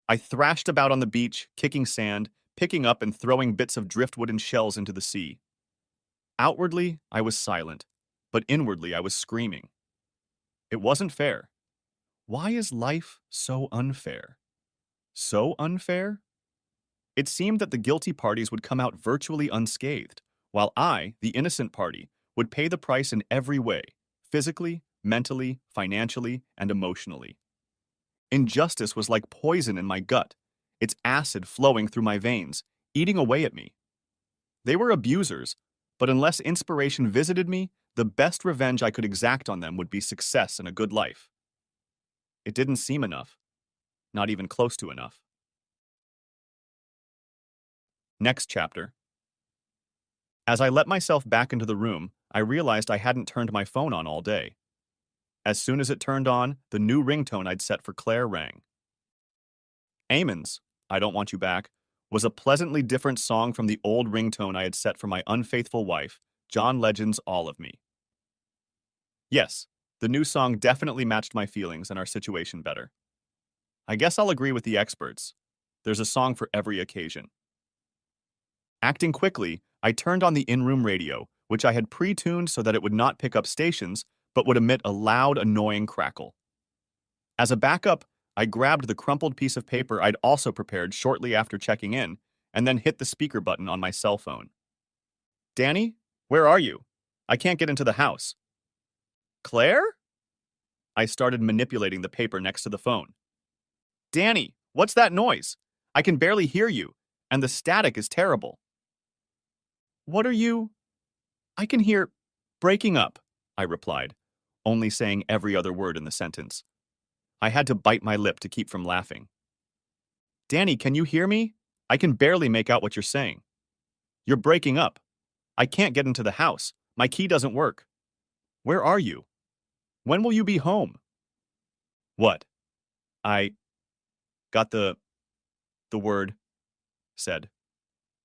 I thrashed about on the beach, kicking sand, picking up and throwing bits of driftwood and shells into the sea. Outwardly, I was silent, but inwardly I was screaming. It wasn't fair. Why is life so unfair? So unfair? It seemed that the guilty parties would come out virtually unscathed, while I, the innocent party, would pay the price in every way, physically, mentally, financially, and emotionally. Injustice was like poison in my gut, its acid flowing through my veins, eating away at me. They were abusers, but unless inspiration visited me, the best revenge I could exact on them would be success and a good life. It didn't seem enough, not even close to enough. Next chapter. As I let myself back into the room, I realized I hadn't turned my phone on all day. As soon as it turned on, the new ringtone I'd set for Claire rang. Amon's I Don't Want You Back was a pleasantly different song from the old ringtone I had set for my unfaithful wife, John Legend's All of Me. Yes, the new song definitely matched my feelings and our situation better. I guess I'll agree with the experts. There's a song for every occasion. Acting quickly, I turned on the in-room radio, which I had pre-tuned so that it would not pick up stations, but would emit a loud, annoying crackle. As a backup, I grabbed the crumpled piece of paper I'd also prepared shortly after checking in, and then hit the speaker button on my cell phone. Danny, where are you? I can't get into the house. Claire? I started manipulating the paper next to the phone. Danny, what's that noise? I can barely hear you, and the static is terrible. What are you? I can hear breaking up, I replied, only saying every other word in the sentence. I had to bite my lip to keep from laughing. Danny, can you hear me? I can barely make out what you're saying. You're breaking up. I can't get into the house. My key doesn't work. Where are you? When will you be home? What? I got the word, said.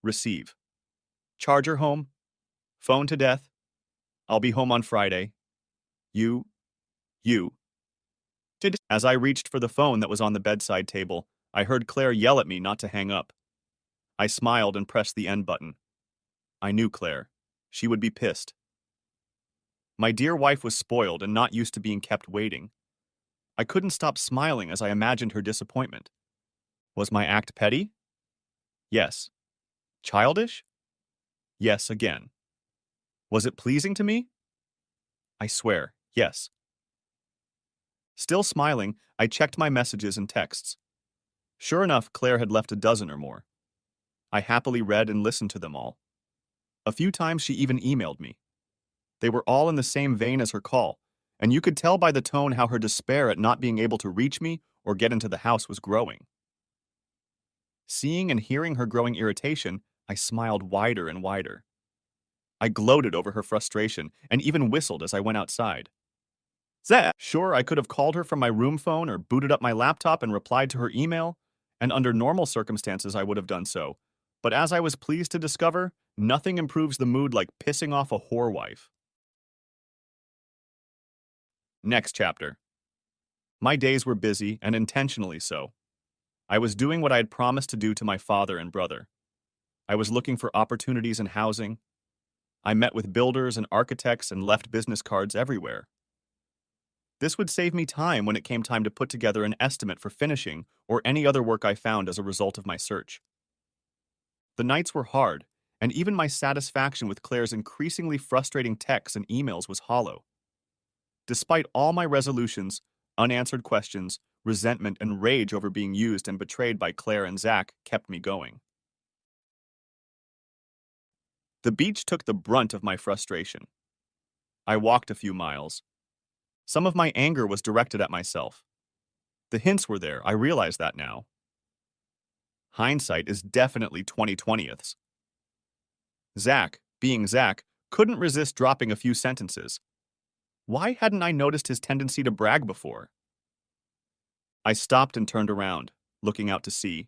Receive. Charger home. Phone to death. I'll be home on Friday. You. As I reached for the phone that was on the bedside table, I heard Claire yell at me not to hang up. I smiled and pressed the end button. I knew Claire. She would be pissed. My dear wife was spoiled and not used to being kept waiting. I couldn't stop smiling as I imagined her disappointment. Was my act petty? Yes. Childish? Yes, again. Was it pleasing to me? I swear, yes. Still smiling, I checked my messages and texts. Sure enough, Claire had left a dozen or more. I happily read and listened to them all. A few times she even emailed me. They were all in the same vein as her call, and you could tell by the tone how her despair at not being able to reach me or get into the house was growing. Seeing and hearing her growing irritation, I smiled wider and wider. I gloated over her frustration and even whistled as I went outside. Sure, I could have called her from my room phone or booted up my laptop and replied to her email, and under normal circumstances I would have done so. But as I was pleased to discover, nothing improves the mood like pissing off a whore wife. Next chapter. My days were busy, and intentionally so. I was doing what I had promised to do to my father and brother. I was looking for opportunities in housing. I met with builders and architects and left business cards everywhere. This would save me time when it came time to put together an estimate for finishing or any other work I found as a result of my search. The nights were hard, and even my satisfaction with Claire's increasingly frustrating texts and emails was hollow. Despite all my resolutions, unanswered questions, resentment, and rage over being used and betrayed by Claire and Zach kept me going. The beach took the brunt of my frustration. I walked a few miles. Some of my anger was directed at myself. The hints were there, I realize that now. Hindsight is definitely 20/20ths. Zach, being Zach, couldn't resist dropping a few sentences. Why hadn't I noticed his tendency to brag before? I stopped and turned around, looking out to sea.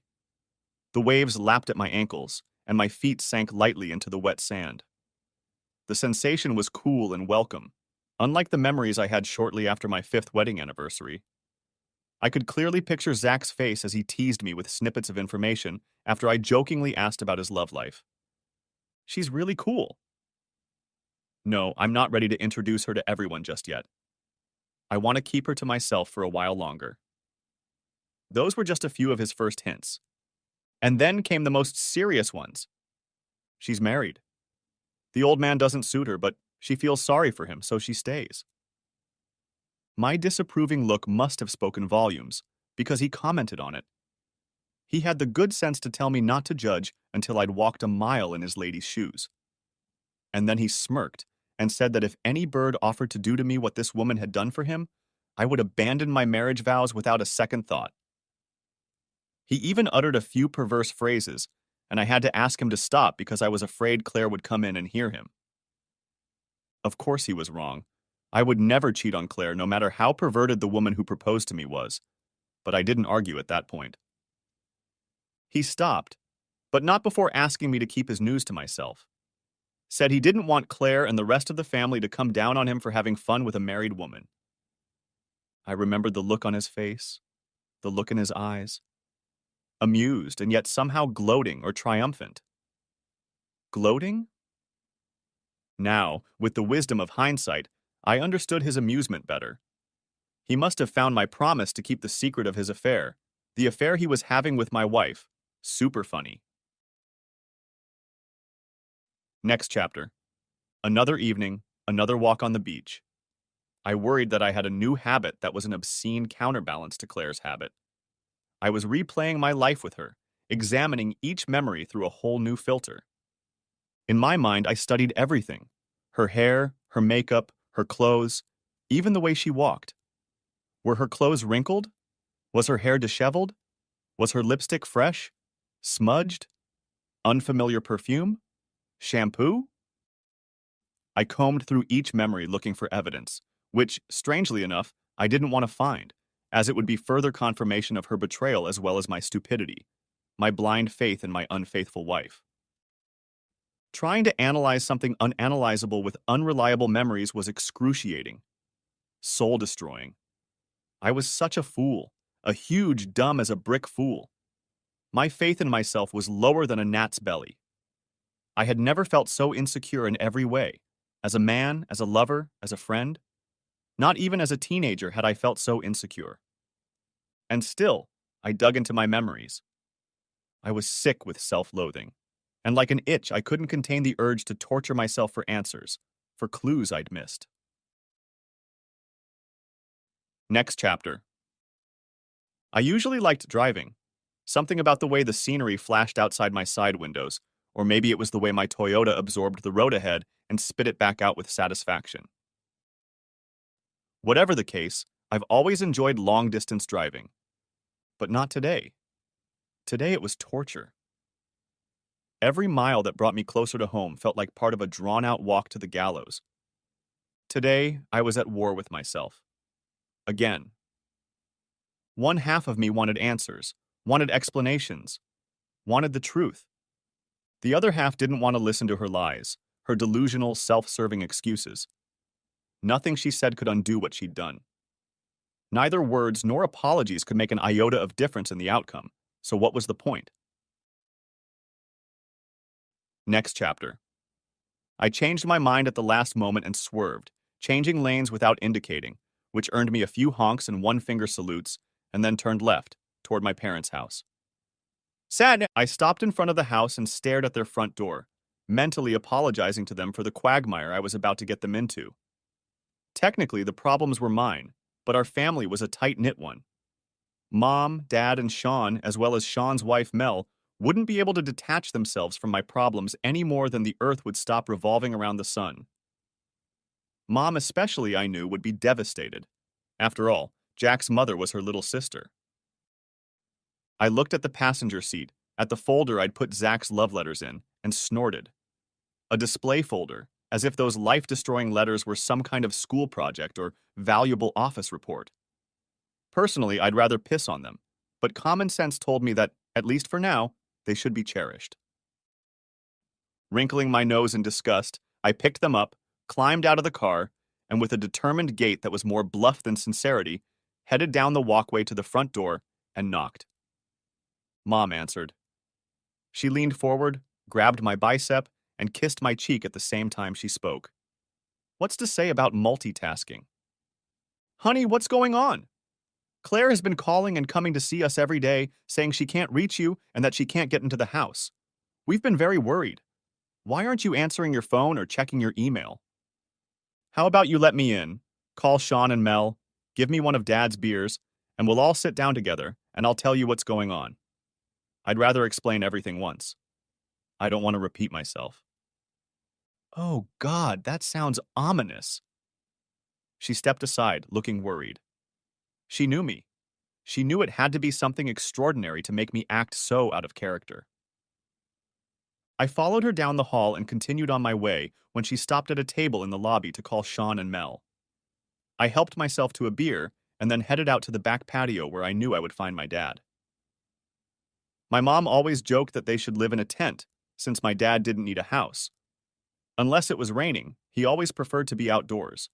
The waves lapped at my ankles, and my feet sank lightly into the wet sand. The sensation was cool and welcome, unlike the memories I had shortly after my 5th wedding anniversary. I could clearly picture Zach's face as he teased me with snippets of information after I jokingly asked about his love life. She's really cool. No, I'm not ready to introduce her to everyone just yet. I want to keep her to myself for a while longer. Those were just a few of his first hints. And then came the most serious ones. She's married. The old man doesn't suit her, but she feels sorry for him, so she stays. My disapproving look must have spoken volumes, because he commented on it. He had the good sense to tell me not to judge until I'd walked a mile in his lady's shoes. And then he smirked and said that if any bird offered to do to me what this woman had done for him, I would abandon my marriage vows without a second thought. He even uttered a few perverse phrases, and I had to ask him to stop because I was afraid Claire would come in and hear him. Of course he was wrong. I would never cheat on Claire, no matter how perverted the woman who proposed to me was. But I didn't argue at that point. He stopped, but not before asking me to keep his news to myself. Said he didn't want Claire and the rest of the family to come down on him for having fun with a married woman. I remembered the look on his face, the look in his eyes. Amused and yet somehow gloating or triumphant. Gloating? Now, with the wisdom of hindsight, I understood his amusement better. He must have found my promise to keep the secret of his affair, the affair he was having with my wife, super funny. Next chapter. Another evening, another walk on the beach. I worried that I had a new habit that was an obscene counterbalance to Claire's habit. I was replaying my life with her, examining each memory through a whole new filter. In my mind, I studied everything. Her hair, her makeup, her clothes, even the way she walked. Were her clothes wrinkled? Was her hair disheveled? Was her lipstick fresh? Smudged? Unfamiliar perfume? Shampoo? I combed through each memory looking for evidence, which, strangely enough, I didn't want to find, as it would be further confirmation of her betrayal as well as my stupidity, my blind faith in my unfaithful wife. Trying to analyze something unanalyzable with unreliable memories was excruciating, soul-destroying. I was such a fool, a huge, dumb as a brick fool. My faith in myself was lower than a gnat's belly. I had never felt so insecure in every way, as a man, as a lover, as a friend. Not even as a teenager had I felt so insecure. And still, I dug into my memories. I was sick with self-loathing, and like an itch, I couldn't contain the urge to torture myself for answers, for clues I'd missed. Next chapter. I usually liked driving. Something about the way the scenery flashed outside my side windows, or maybe it was the way my Toyota absorbed the road ahead and spit it back out with satisfaction. Whatever the case, I've always enjoyed long-distance driving. But not today. Today it was torture. Every mile that brought me closer to home felt like part of a drawn-out walk to the gallows. Today, I was at war with myself. Again. One half of me wanted answers, wanted explanations, wanted the truth. The other half didn't want to listen to her lies, her delusional, self-serving excuses. Nothing she said could undo what she'd done. Neither words nor apologies could make an iota of difference in the outcome, so what was the point? Next chapter. I changed my mind at the last moment and swerved, changing lanes without indicating, which earned me a few honks and one-finger salutes, and then turned left, toward my parents' house. I stopped in front of the house and stared at their front door, mentally apologizing to them for the quagmire I was about to get them into. Technically, the problems were mine, but our family was a tight-knit one. Mom, Dad, and Sean, as well as Sean's wife Mel, wouldn't be able to detach themselves from my problems any more than the earth would stop revolving around the sun. Mom especially, I knew, would be devastated. After all, Jack's mother was her little sister. I looked at the passenger seat, at the folder I'd put Zach's love letters in, and snorted. A display folder, as if those life-destroying letters were some kind of school project or valuable office report. Personally, I'd rather piss on them, but common sense told me that, at least for now, they should be cherished. Wrinkling my nose in disgust, I picked them up, climbed out of the car, and with a determined gait that was more bluff than sincerity, headed down the walkway to the front door and knocked. Mom answered. She leaned forward, grabbed my bicep, and kissed my cheek at the same time she spoke. What's to say about multitasking? Honey, what's going on? Claire has been calling and coming to see us every day, saying she can't reach you and that she can't get into the house. We've been very worried. Why aren't you answering your phone or checking your email? How about you let me in, call Sean and Mel, give me one of Dad's beers, and we'll all sit down together, and I'll tell you what's going on. I'd rather explain everything once. I don't want to repeat myself. Oh, God, that sounds ominous. She stepped aside, looking worried. She knew me. She knew it had to be something extraordinary to make me act so out of character. I followed her down the hall and continued on my way when she stopped at a table in the lobby to call Sean and Mel. I helped myself to a beer and then headed out to the back patio where I knew I would find my dad. My mom always joked that they should live in a tent, since my dad didn't need a house. Unless it was raining, he always preferred to be outdoors.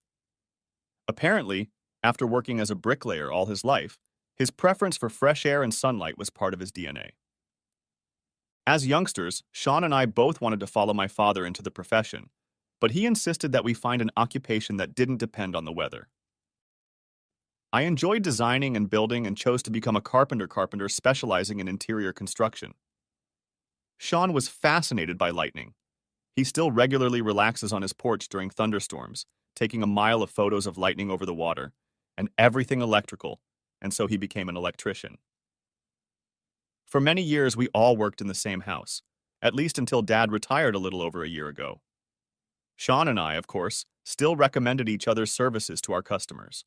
Apparently, after working as a bricklayer all his life, his preference for fresh air and sunlight was part of his DNA. As youngsters, Sean and I both wanted to follow my father into the profession, but he insisted that we find an occupation that didn't depend on the weather. I enjoyed designing and building and chose to become a carpenter specializing in interior construction. Sean was fascinated by lightning. He still regularly relaxes on his porch during thunderstorms, taking a mile of photos of lightning over the water, and everything electrical, and so he became an electrician. For many years, we all worked in the same house, at least until Dad retired a little over a year ago. Sean and I, of course, still recommended each other's services to our customers.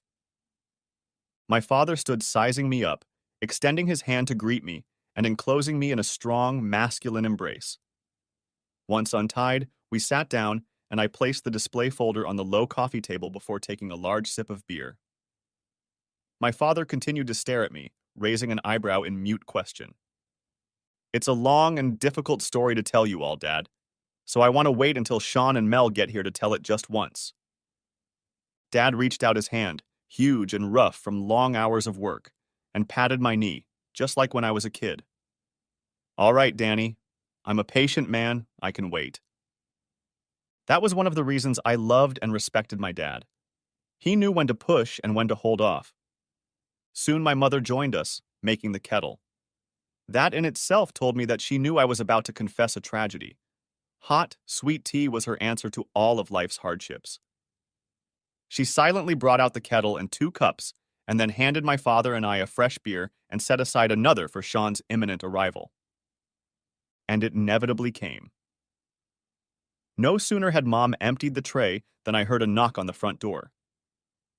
My father stood sizing me up, extending his hand to greet me, and enclosing me in a strong, masculine embrace. Once untied, we sat down, and I placed the display folder on the low coffee table before taking a large sip of beer. My father continued to stare at me, raising an eyebrow in mute question. It's a long and difficult story to tell you all, Dad, so I want to wait until Sean and Mel get here to tell it just once. Dad reached out his hand, huge and rough from long hours of work, and patted my knee, just like when I was a kid. All right, Danny. I'm a patient man. I can wait. That was one of the reasons I loved and respected my dad. He knew when to push and when to hold off. Soon my mother joined us, making the kettle. That in itself told me that she knew I was about to confess a tragedy. Hot, sweet tea was her answer to all of life's hardships. She silently brought out the kettle and 2 cups, and then handed my father and I a fresh beer and set aside another for Sean's imminent arrival. And it inevitably came. No sooner had Mom emptied the tray than I heard a knock on the front door.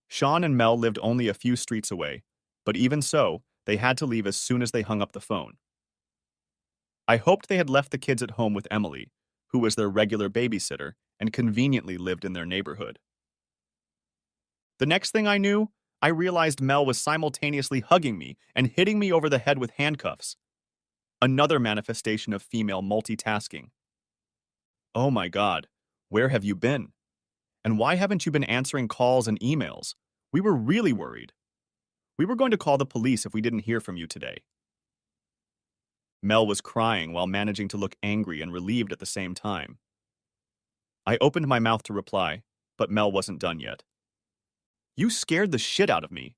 Sean and Mel lived only a few streets away, but even so, they had to leave as soon as they hung up the phone. I hoped they had left the kids at home with Emily, who was their regular babysitter and conveniently lived in their neighborhood. The next thing I knew, I realized Mel was simultaneously hugging me and hitting me over the head with handcuffs. Another manifestation of female multitasking. Oh my God, where have you been? And why haven't you been answering calls and emails? We were really worried. We were going to call the police if we didn't hear from you today. Mel was crying while managing to look angry and relieved at the same time. I opened my mouth to reply, but Mel wasn't done yet. You scared the shit out of me.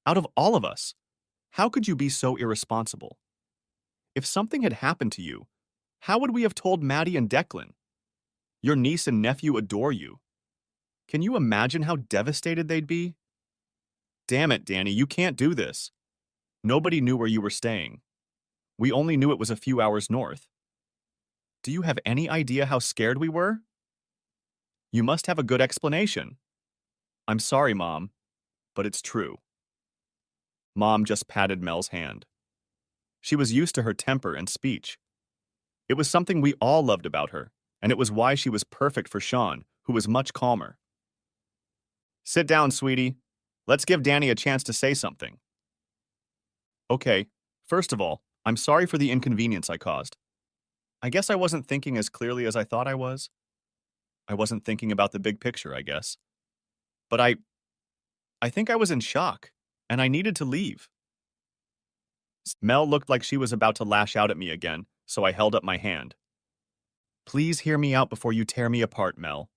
Out of all of us. How could you be so irresponsible? If something had happened to you, how would we have told Maddie and Declan? Your niece and nephew adore you. Can you imagine how devastated they'd be? Damn it, Danny, you can't do this. Nobody knew where you were staying. We only knew it was a few hours north. Do you have any idea how scared we were? You must have a good explanation. I'm sorry, Mom, but it's true. Mom just patted Mel's hand. She was used to her temper and speech. It was something we all loved about her, and it was why she was perfect for Sean, who was much calmer. Sit down, sweetie. Let's give Danny a chance to say something. Okay, first of all, I'm sorry for the inconvenience I caused. I guess I wasn't thinking as clearly as I thought I was. I wasn't thinking about the big picture, I guess. But I think I was in shock, and I needed to leave. Mel looked like she was about to lash out at me again, so I held up my hand. Please hear me out before you tear me apart, Mel.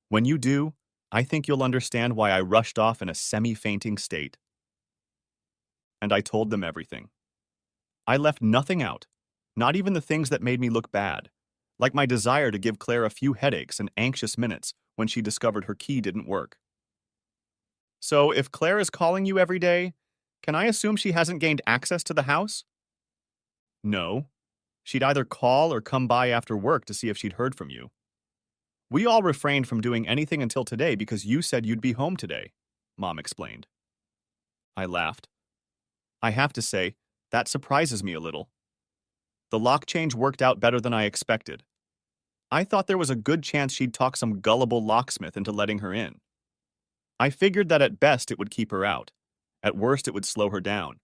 When you do, I think you'll understand why I rushed off in a semi-fainting state. And I told them everything. I left nothing out, not even the things that made me look bad, like my desire to give Claire a few headaches and anxious minutes when she discovered her key didn't work. So, if Claire is calling you every day, can I assume she hasn't gained access to the house? No. She'd either call or come by after work to see if she'd heard from you. We all refrained from doing anything until today because you said you'd be home today, Mom explained. I laughed. I have to say, that surprises me a little. The lock change worked out better than I expected. I thought there was a good chance she'd talk some gullible locksmith into letting her in. I figured that at best it would keep her out. At worst it would slow her down.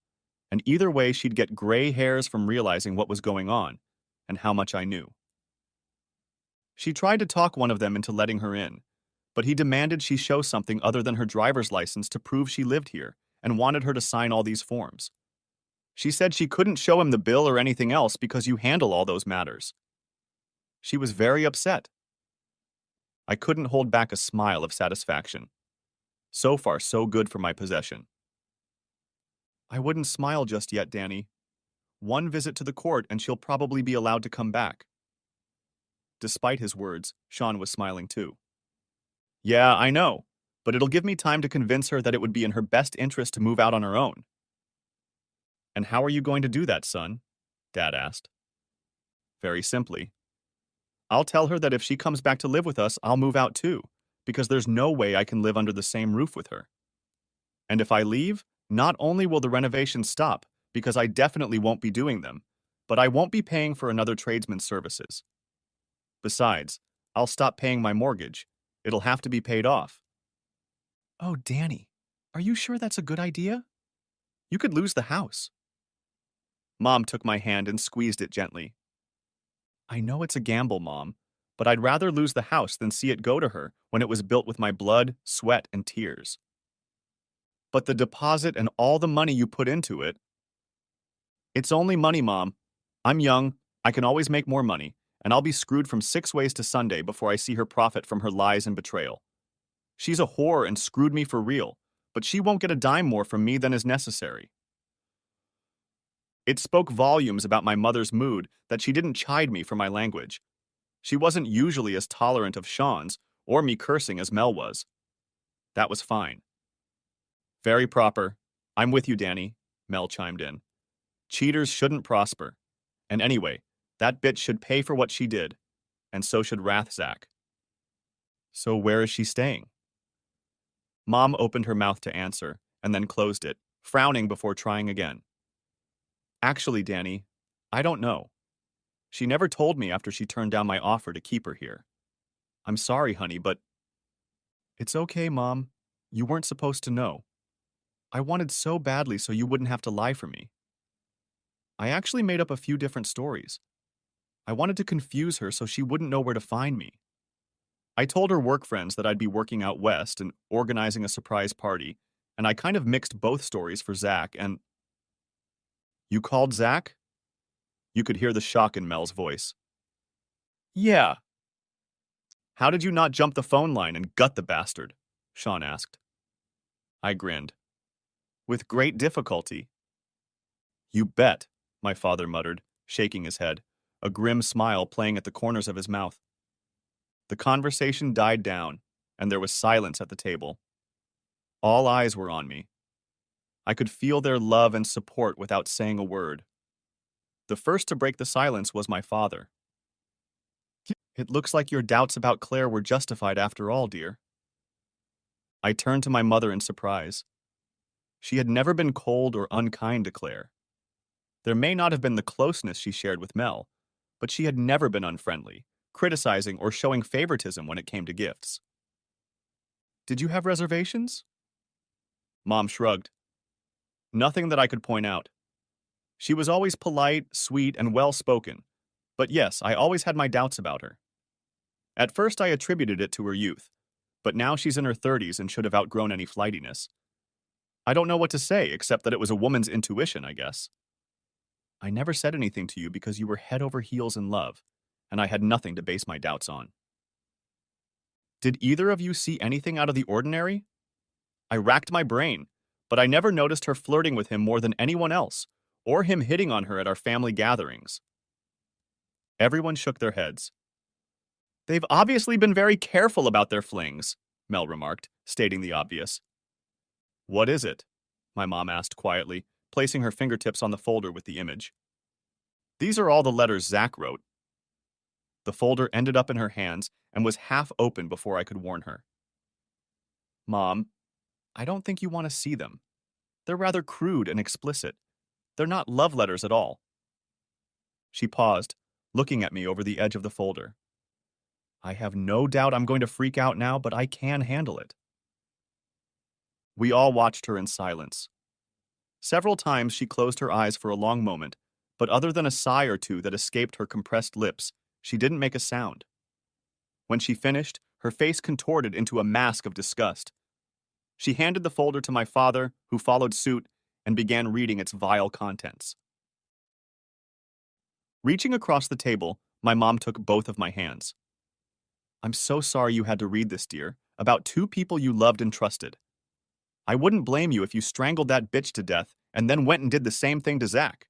And either way she'd get gray hairs from realizing what was going on and how much I knew. She tried to talk one of them into letting her in, but he demanded she show something other than her driver's license to prove she lived here and wanted her to sign all these forms. She said she couldn't show him the bill or anything else because you handle all those matters. She was very upset. I couldn't hold back a smile of satisfaction. So far, so good for my possession. I wouldn't smile just yet, Danny. One visit to the court and she'll probably be allowed to come back. Despite his words, Sean was smiling too. Yeah, I know, but it'll give me time to convince her that it would be in her best interest to move out on her own. And how are you going to do that, son? Dad asked. Very simply. I'll tell her that if she comes back to live with us, I'll move out too, because there's no way I can live under the same roof with her. And if I leave, not only will the renovations stop, because I definitely won't be doing them, but I won't be paying for another tradesman's services. Besides, I'll stop paying my mortgage. It'll have to be paid off. Oh, Danny, are you sure that's a good idea? You could lose the house. Mom took my hand and squeezed it gently. I know it's a gamble, Mom, but I'd rather lose the house than see it go to her when it was built with my blood, sweat, and tears. But the deposit and all the money you put into it. It's only money, Mom. I'm young, I can always make more money, and I'll be screwed from 6 ways to Sunday before I see her profit from her lies and betrayal. She's a whore and screwed me for real, but she won't get a dime more from me than is necessary. It spoke volumes about my mother's mood that she didn't chide me for my language. She wasn't usually as tolerant of Sean's or me cursing as Mel was. That was fine. Very proper. I'm with you, Danny, Mel chimed in. Cheaters shouldn't prosper. And anyway, that bitch should pay for what she did, and so should Rathzak. So where is she staying? Mom opened her mouth to answer, and then closed it, frowning before trying again. Actually, Danny, I don't know. She never told me after she turned down my offer to keep her here. I'm sorry, honey, but... It's okay, Mom. You weren't supposed to know. I wanted so badly so you wouldn't have to lie for me. I actually made up a few different stories. I wanted to confuse her so she wouldn't know where to find me. I told her work friends that I'd be working out west and organizing a surprise party, and I kind of mixed both stories for Zach and... You called Zach? You could hear the shock in Mel's voice. Yeah. How did you not jump the phone line and gut the bastard? Sean asked. I grinned. With great difficulty. You bet, my father muttered, shaking his head, a grim smile playing at the corners of his mouth. The conversation died down, and there was silence at the table. All eyes were on me. I could feel their love and support without saying a word. The first to break the silence was my father. It looks like your doubts about Claire were justified after all, dear. I turned to my mother in surprise. She had never been cold or unkind to Claire. There may not have been the closeness she shared with Mel, but she had never been unfriendly, criticizing, or showing favoritism when it came to gifts. Did you have reservations? Mom shrugged. Nothing that I could point out. She was always polite, sweet, and well spoken. But yes, I always had my doubts about her. At first, I attributed it to her youth, but now she's in her 30s and should have outgrown any flightiness. I don't know what to say except that it was a woman's intuition, I guess. I never said anything to you because you were head over heels in love, and I had nothing to base my doubts on. Did either of you see anything out of the ordinary? I racked my brain, but I never noticed her flirting with him more than anyone else, or him hitting on her at our family gatherings. Everyone shook their heads. They've obviously been very careful about their flings, Mel remarked, stating the obvious. What is it? My mom asked quietly, placing her fingertips on the folder with the image. These are all the letters Zach wrote. The folder ended up in her hands and was half open before I could warn her. Mom, I don't think you want to see them. They're rather crude and explicit. They're not love letters at all. She paused, looking at me over the edge of the folder. I have no doubt I'm going to freak out now, but I can handle it. We all watched her in silence. Several times she closed her eyes for a long moment, but other than a sigh or two that escaped her compressed lips, she didn't make a sound. When she finished, her face contorted into a mask of disgust. She handed the folder to my father, who followed suit, and began reading its vile contents. Reaching across the table, my mom took both of my hands. I'm so sorry you had to read this, dear, about two people you loved and trusted. I wouldn't blame you if you strangled that bitch to death and then went and did the same thing to Zach.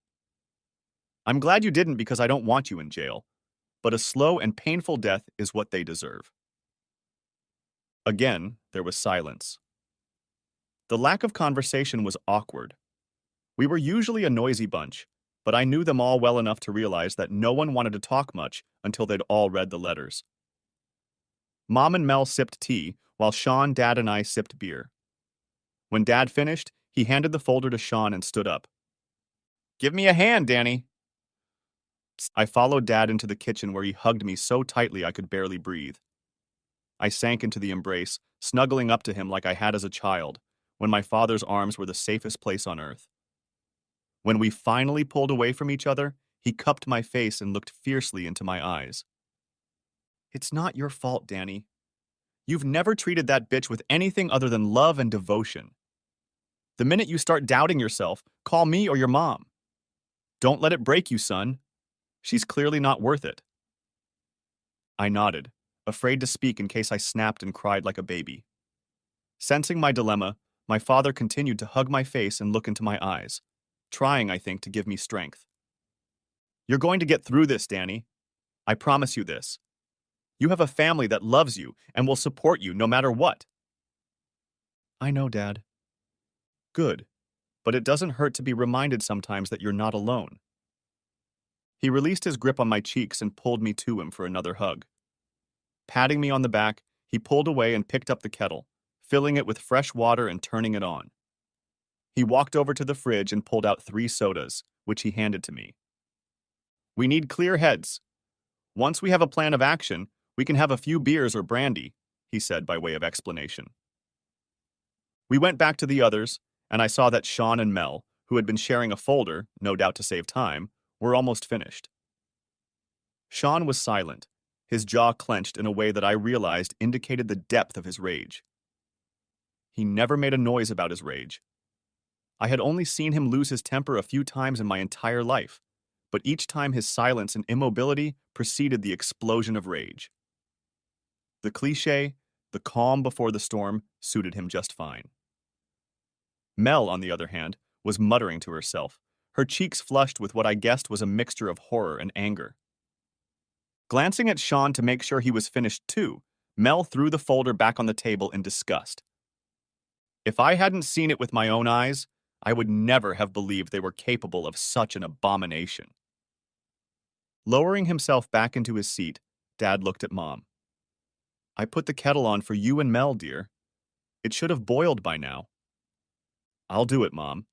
I'm glad you didn't because I don't want you in jail, but a slow and painful death is what they deserve. Again, there was silence. The lack of conversation was awkward. We were usually a noisy bunch, but I knew them all well enough to realize that no one wanted to talk much until they'd all read the letters. Mom and Mel sipped tea, while Sean, Dad, and I sipped beer. When Dad finished, he handed the folder to Sean and stood up. Give me a hand, Danny. I followed Dad into the kitchen where he hugged me so tightly I could barely breathe. I sank into the embrace, snuggling up to him like I had as a child, when my father's arms were the safest place on earth. When we finally pulled away from each other, he cupped my face and looked fiercely into my eyes. It's not your fault, Danny. You've never treated that bitch with anything other than love and devotion. The minute you start doubting yourself, call me or your mom. Don't let it break you, son. She's clearly not worth it. I nodded, afraid to speak in case I snapped and cried like a baby. Sensing my dilemma, my father continued to hug my face and look into my eyes, trying, I think, to give me strength. You're going to get through this, Danny. I promise you this. You have a family that loves you and will support you no matter what. I know, Dad. Good, but it doesn't hurt to be reminded sometimes that you're not alone. He released his grip on my cheeks and pulled me to him for another hug. Patting me on the back, he pulled away and picked up the kettle, filling it with fresh water and turning it on. He walked over to the fridge and pulled out 3 sodas, which he handed to me. We need clear heads. Once we have a plan of action, we can have a few beers or brandy, he said by way of explanation. We went back to the others, and I saw that Sean and Mel, who had been sharing a folder, no doubt to save time, were almost finished. Sean was silent, his jaw clenched in a way that I realized indicated the depth of his rage. He never made a noise about his rage. I had only seen him lose his temper a few times in my entire life, but each time his silence and immobility preceded the explosion of rage. The cliché, the calm before the storm, suited him just fine. Mel, on the other hand, was muttering to herself, her cheeks flushed with what I guessed was a mixture of horror and anger. Glancing at Sean to make sure he was finished too, Mel threw the folder back on the table in disgust. If I hadn't seen it with my own eyes, I would never have believed they were capable of such an abomination. Lowering himself back into his seat, Dad looked at Mom. I put the kettle on for you and Mel, dear. It should have boiled by now. I'll do it, Mom.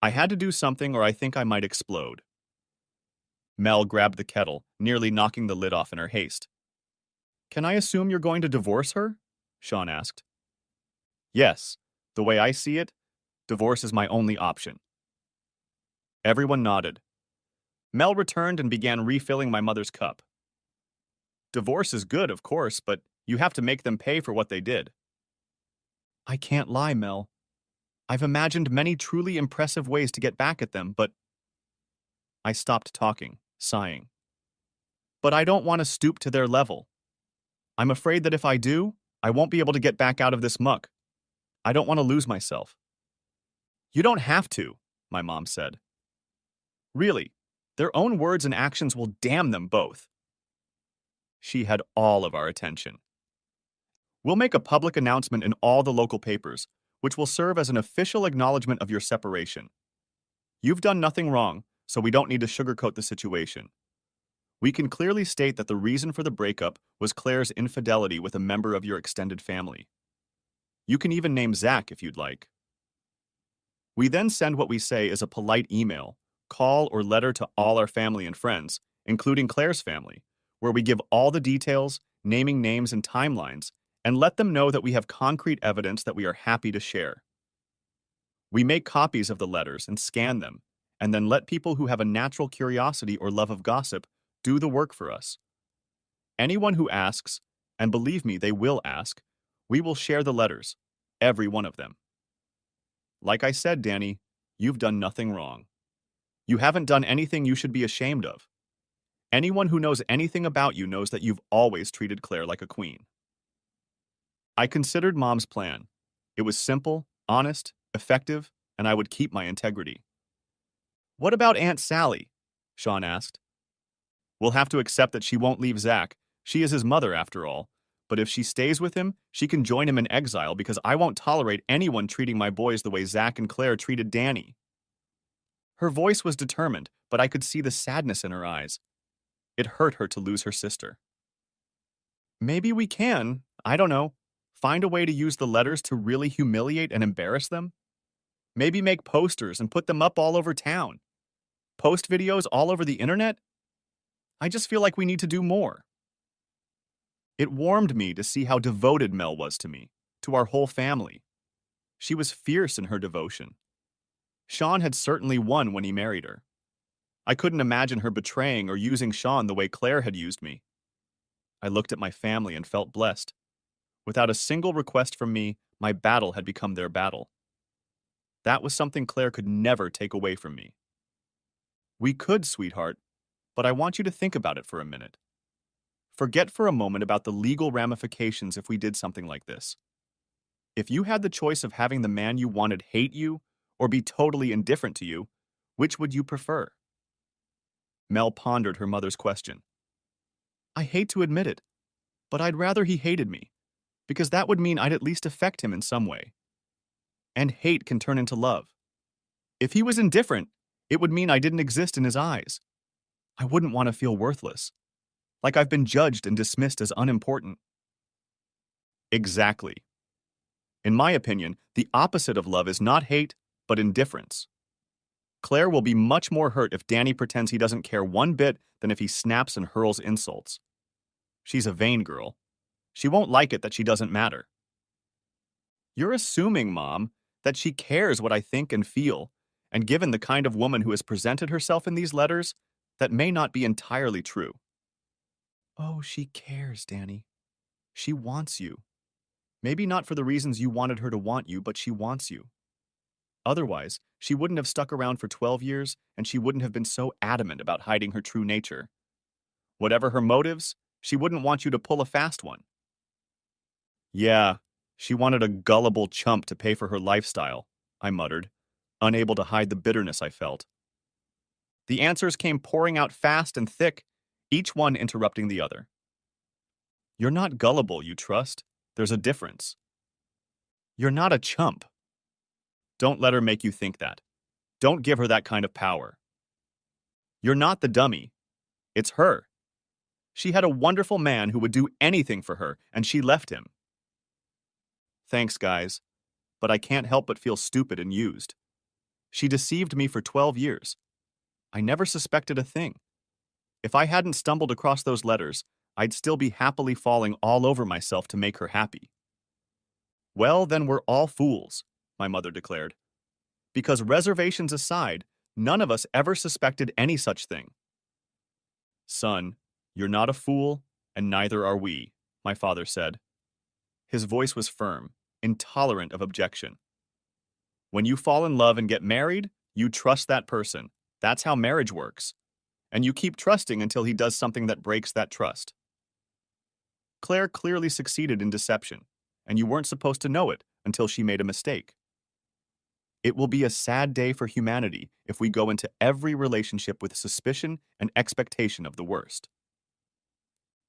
I had to do something or I think I might explode. Mel grabbed the kettle, nearly knocking the lid off in her haste. Can I assume you're going to divorce her? Sean asked. Yes. The way I see it, divorce is my only option. Everyone nodded. Mel returned and began refilling my mother's cup. Divorce is good, of course, but you have to make them pay for what they did. I can't lie, Mel. I've imagined many truly impressive ways to get back at them, but I stopped talking, sighing. But I don't want to stoop to their level. I'm afraid that if I do, I won't be able to get back out of this muck. I don't want to lose myself. You don't have to, my mom said. Really, their own words and actions will damn them both. She had all of our attention. We'll make a public announcement in all the local papers, which will serve as an official acknowledgement of your separation. You've done nothing wrong, so we don't need to sugarcoat the situation. We can clearly state that the reason for the breakup was Claire's infidelity with a member of your extended family. You can even name Zach if you'd like. We then send what we say is a polite email, call, or letter to all our family and friends, including Claire's family, where we give all the details, naming names and timelines, and let them know that we have concrete evidence that we are happy to share. We make copies of the letters and scan them, and then let people who have a natural curiosity or love of gossip do the work for us. Anyone who asks, and believe me, they will ask, we will share the letters, every one of them. Like I said, Danny, you've done nothing wrong. You haven't done anything you should be ashamed of. Anyone who knows anything about you knows that you've always treated Claire like a queen. I considered Mom's plan. It was simple, honest, effective, and I would keep my integrity. What about Aunt Sally? Sean asked. We'll have to accept that she won't leave Zach. She is his mother, after all. But if she stays with him, she can join him in exile because I won't tolerate anyone treating my boys the way Zach and Claire treated Danny. Her voice was determined, but I could see the sadness in her eyes. It hurt her to lose her sister. Maybe we can, I don't know, find a way to use the letters to really humiliate and embarrass them? Maybe make posters and put them up all over town. Post videos all over the internet? I just feel like we need to do more. It warmed me to see how devoted Mel was to me, to our whole family. She was fierce in her devotion. Sean had certainly won when he married her. I couldn't imagine her betraying or using Sean the way Claire had used me. I looked at my family and felt blessed. Without a single request from me, my battle had become their battle. That was something Claire could never take away from me. We could, sweetheart, but I want you to think about it for a minute. Forget for a moment about the legal ramifications if we did something like this. If you had the choice of having the man you wanted hate you or be totally indifferent to you, which would you prefer? Mel pondered her mother's question. I hate to admit it, but I'd rather he hated me, because that would mean I'd at least affect him in some way. And hate can turn into love. If he was indifferent, it would mean I didn't exist in his eyes. I wouldn't want to feel worthless, like I've been judged and dismissed as unimportant. Exactly. In my opinion, the opposite of love is not hate, but indifference. Claire will be much more hurt if Danny pretends he doesn't care one bit than if he snaps and hurls insults. She's a vain girl. She won't like it that she doesn't matter. You're assuming, Mom, that she cares what I think and feel, and given the kind of woman who has presented herself in these letters, that may not be entirely true. Oh, she cares, Danny. She wants you. Maybe not for the reasons you wanted her to want you, but she wants you. Otherwise, she wouldn't have stuck around for 12 years, and she wouldn't have been so adamant about hiding her true nature. Whatever her motives, she wouldn't want you to pull a fast one. Yeah, she wanted a gullible chump to pay for her lifestyle, I muttered, unable to hide the bitterness I felt. The answers came pouring out fast and thick, each one interrupting the other. You're not gullible, you trust. There's a difference. You're not a chump. Don't let her make you think that. Don't give her that kind of power. You're not the dummy. It's her. She had a wonderful man who would do anything for her, and she left him. Thanks, guys, but I can't help but feel stupid and used. She deceived me for 12 years. I never suspected a thing. If I hadn't stumbled across those letters, I'd still be happily falling all over myself to make her happy. Well, then we're all fools, my mother declared. Because reservations aside, none of us ever suspected any such thing. Son, you're not a fool, and neither are we, my father said. His voice was firm, intolerant of objection. When you fall in love and get married, you trust that person. That's how marriage works. And you keep trusting until he does something that breaks that trust. Claire clearly succeeded in deception, and you weren't supposed to know it until she made a mistake. It will be a sad day for humanity if we go into every relationship with suspicion and expectation of the worst.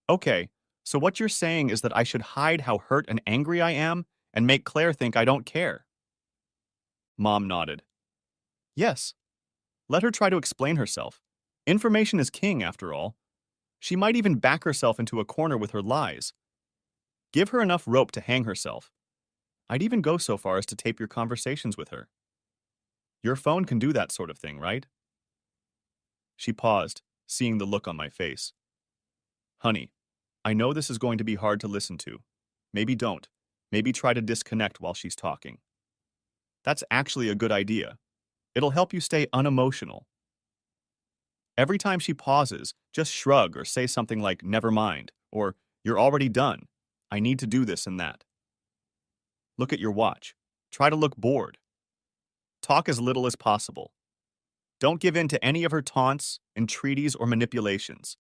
Okay, so what you're saying is that I should hide how hurt and angry I am and make Claire think I don't care. Mom nodded. Yes. Let her try to explain herself. Information is king, after all. She might even back herself into a corner with her lies. Give her enough rope to hang herself. I'd even go so far as to tape your conversations with her. Your phone can do that sort of thing, right? She paused, seeing the look on my face. Honey, I know this is going to be hard to listen to. Maybe don't. Maybe try to disconnect while she's talking. That's actually a good idea. It'll help you stay unemotional. Every time she pauses, just shrug or say something like, never mind, or you're already done. I need to do this and that. Look at your watch. Try to look bored. Talk as little as possible. Don't give in to any of her taunts, entreaties, or manipulations.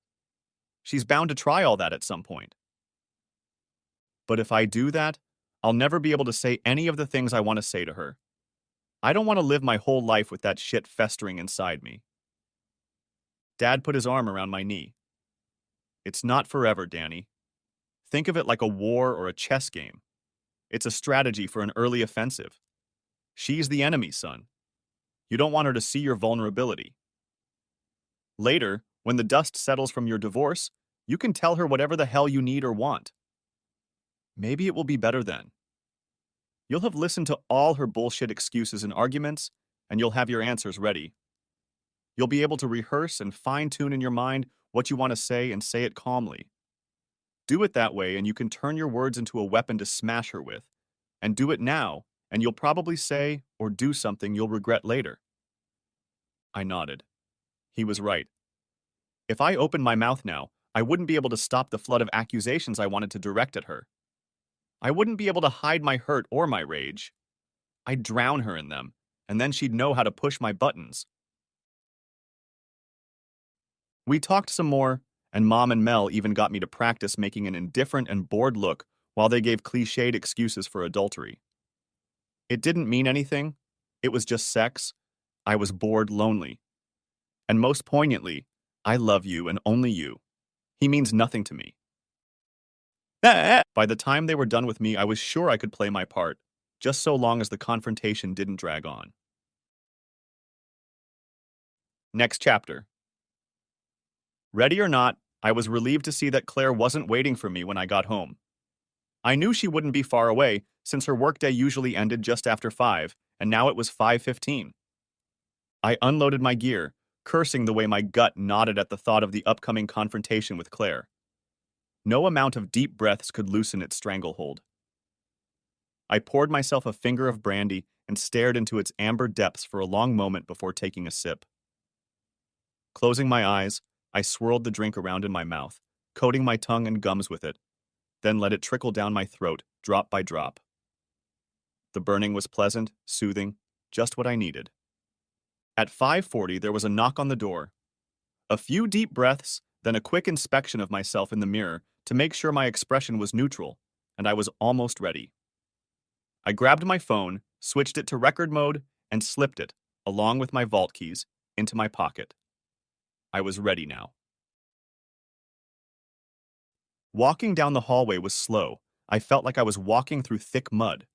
She's bound to try all that at some point. But if I do that, I'll never be able to say any of the things I want to say to her. I don't want to live my whole life with that shit festering inside me. Dad put his arm around my knee. It's not forever, Danny. Think of it like a war or a chess game. It's a strategy for an early offensive. She's the enemy, son. You don't want her to see your vulnerability. Later, when the dust settles from your divorce, you can tell her whatever the hell you need or want. Maybe it will be better then. You'll have listened to all her bullshit excuses and arguments, and you'll have your answers ready. You'll be able to rehearse and fine-tune in your mind what you want to say and say it calmly. Do it that way, and you can turn your words into a weapon to smash her with. And do it now, and you'll probably say or do something you'll regret later. I nodded. He was right. If I opened my mouth now, I wouldn't be able to stop the flood of accusations I wanted to direct at her. I wouldn't be able to hide my hurt or my rage. I'd drown her in them, and then she'd know how to push my buttons. We talked some more, and Mom and Mel even got me to practice making an indifferent and bored look while they gave cliched excuses for adultery. It didn't mean anything. It was just sex. I was bored, lonely. And most poignantly, I love you and only you. He means nothing to me. By the time they were done with me, I was sure I could play my part, just so long as the confrontation didn't drag on. Next chapter. Ready or not, I was relieved to see that Claire wasn't waiting for me when I got home. I knew she wouldn't be far away, since her workday usually ended just after 5, and now it was 5:15. I unloaded my gear, cursing the way my gut knotted at the thought of the upcoming confrontation with Claire. No amount of deep breaths could loosen its stranglehold. I poured myself a finger of brandy and stared into its amber depths for a long moment before taking a sip. Closing my eyes, I swirled the drink around in my mouth, coating my tongue and gums with it, then let it trickle down my throat, drop by drop. The burning was pleasant, soothing, just what I needed. At 5:40, there was a knock on the door. A few deep breaths, then a quick inspection of myself in the mirror to make sure my expression was neutral, and I was almost ready. I grabbed my phone, switched it to record mode, and slipped it, along with my vault keys, into my pocket. I was ready now. Walking down the hallway was slow. I felt like I was walking through thick mud.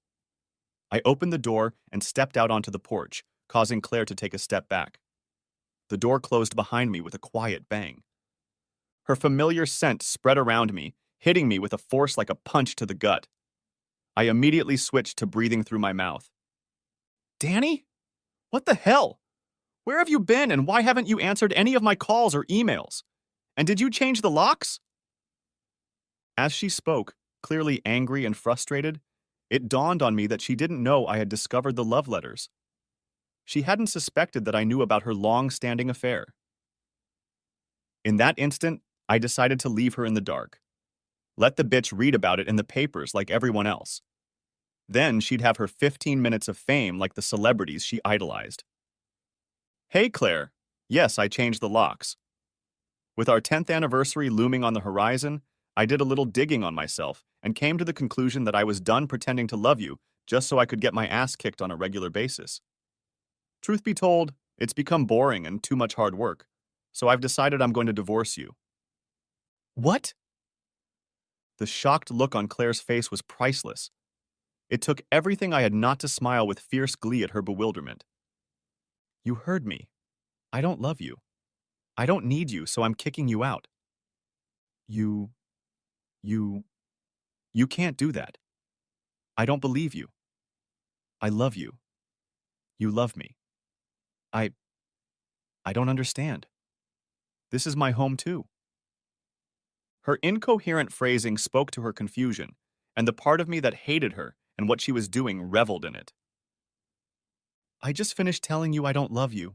I opened the door and stepped out onto the porch, causing Claire to take a step back. The door closed behind me with a quiet bang. Her familiar scent spread around me, hitting me with a force like a punch to the gut. I immediately switched to breathing through my mouth. Danny? What the hell? Where have you been, and why haven't you answered any of my calls or emails? And did you change the locks? As she spoke, clearly angry and frustrated, it dawned on me that she didn't know I had discovered the love letters. She hadn't suspected that I knew about her long-standing affair. In that instant, I decided to leave her in the dark. Let the bitch read about it in the papers like everyone else. Then she'd have her 15 minutes of fame like the celebrities she idolized. Hey, Claire. Yes, I changed the locks. With our 10th anniversary looming on the horizon, I did a little digging on myself and came to the conclusion that I was done pretending to love you just so I could get my ass kicked on a regular basis. Truth be told, it's become boring and too much hard work, so I've decided I'm going to divorce you. What? The shocked look on Claire's face was priceless. It took everything I had not to smile with fierce glee at her bewilderment. You heard me. I don't love you. I don't need you, so I'm kicking you out. You, you, you can't do that. I don't believe you. I love you. You love me. I, I don't understand. This is my home too. Her incoherent phrasing spoke to her confusion, and the part of me that hated her and what she was doing reveled in it. I just finished telling you I don't love you.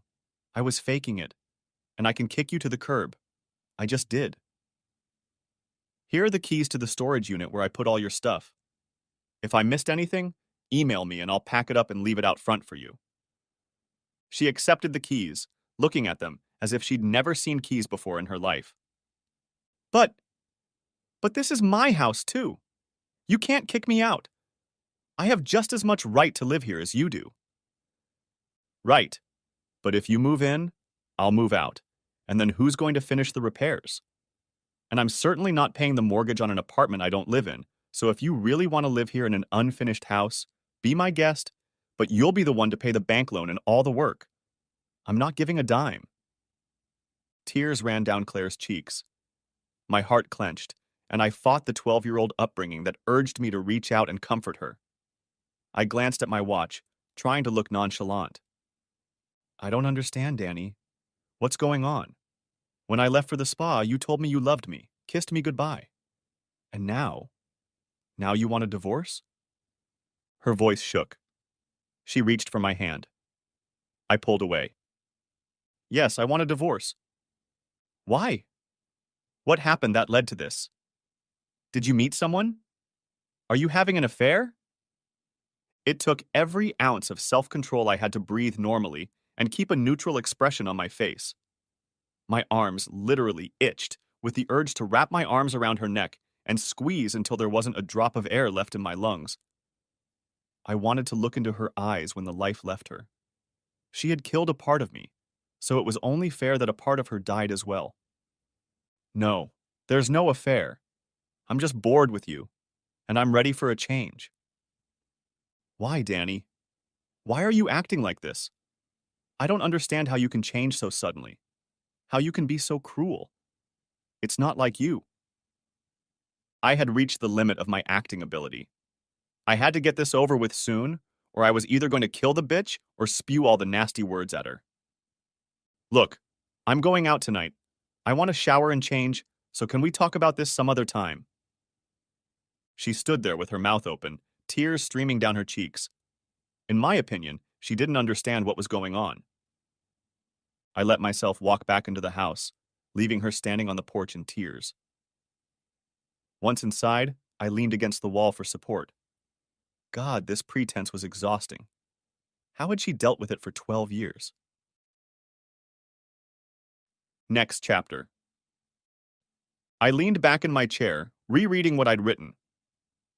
I was faking it, and I can kick you to the curb. I just did. Here are the keys to the storage unit where I put all your stuff. If I missed anything, email me and I'll pack it up and leave it out front for you. She accepted the keys, looking at them as if she'd never seen keys before in her life. But this is my house too. You can't kick me out. I have just as much right to live here as you do. Right. But if you move in, I'll move out. And then who's going to finish the repairs? And I'm certainly not paying the mortgage on an apartment I don't live in, so if you really want to live here in an unfinished house, be my guest, but you'll be the one to pay the bank loan and all the work. I'm not giving a dime. Tears ran down Claire's cheeks. My heart clenched, and I fought the 12-year-old upbringing that urged me to reach out and comfort her. I glanced at my watch, trying to look nonchalant. I don't understand, Danny. What's going on? When I left for the spa, you told me you loved me, kissed me goodbye. And now you want a divorce? Her voice shook. She reached for my hand. I pulled away. Yes, I want a divorce. Why? What happened that led to this? Did you meet someone? Are you having an affair? It took every ounce of self-control I had to breathe normally and keep a neutral expression on my face. My arms literally itched with the urge to wrap my arms around her neck and squeeze until there wasn't a drop of air left in my lungs. I wanted to look into her eyes when the life left her. She had killed a part of me, so it was only fair that a part of her died as well. No, there's no affair. I'm just bored with you, and I'm ready for a change. Why, Danny? Why are you acting like this? I don't understand how you can change so suddenly. How you can be so cruel. It's not like you. I had reached the limit of my acting ability. I had to get this over with soon, or I was either going to kill the bitch or spew all the nasty words at her. Look, I'm going out tonight. I want to shower and change, so can we talk about this some other time? She stood there with her mouth open, tears streaming down her cheeks. In my opinion, she didn't understand what was going on. I let myself walk back into the house, leaving her standing on the porch in tears. Once inside, I leaned against the wall for support. God, this pretense was exhausting. How had she dealt with it for 12 years? Next chapter. I leaned back in my chair, rereading what I'd written.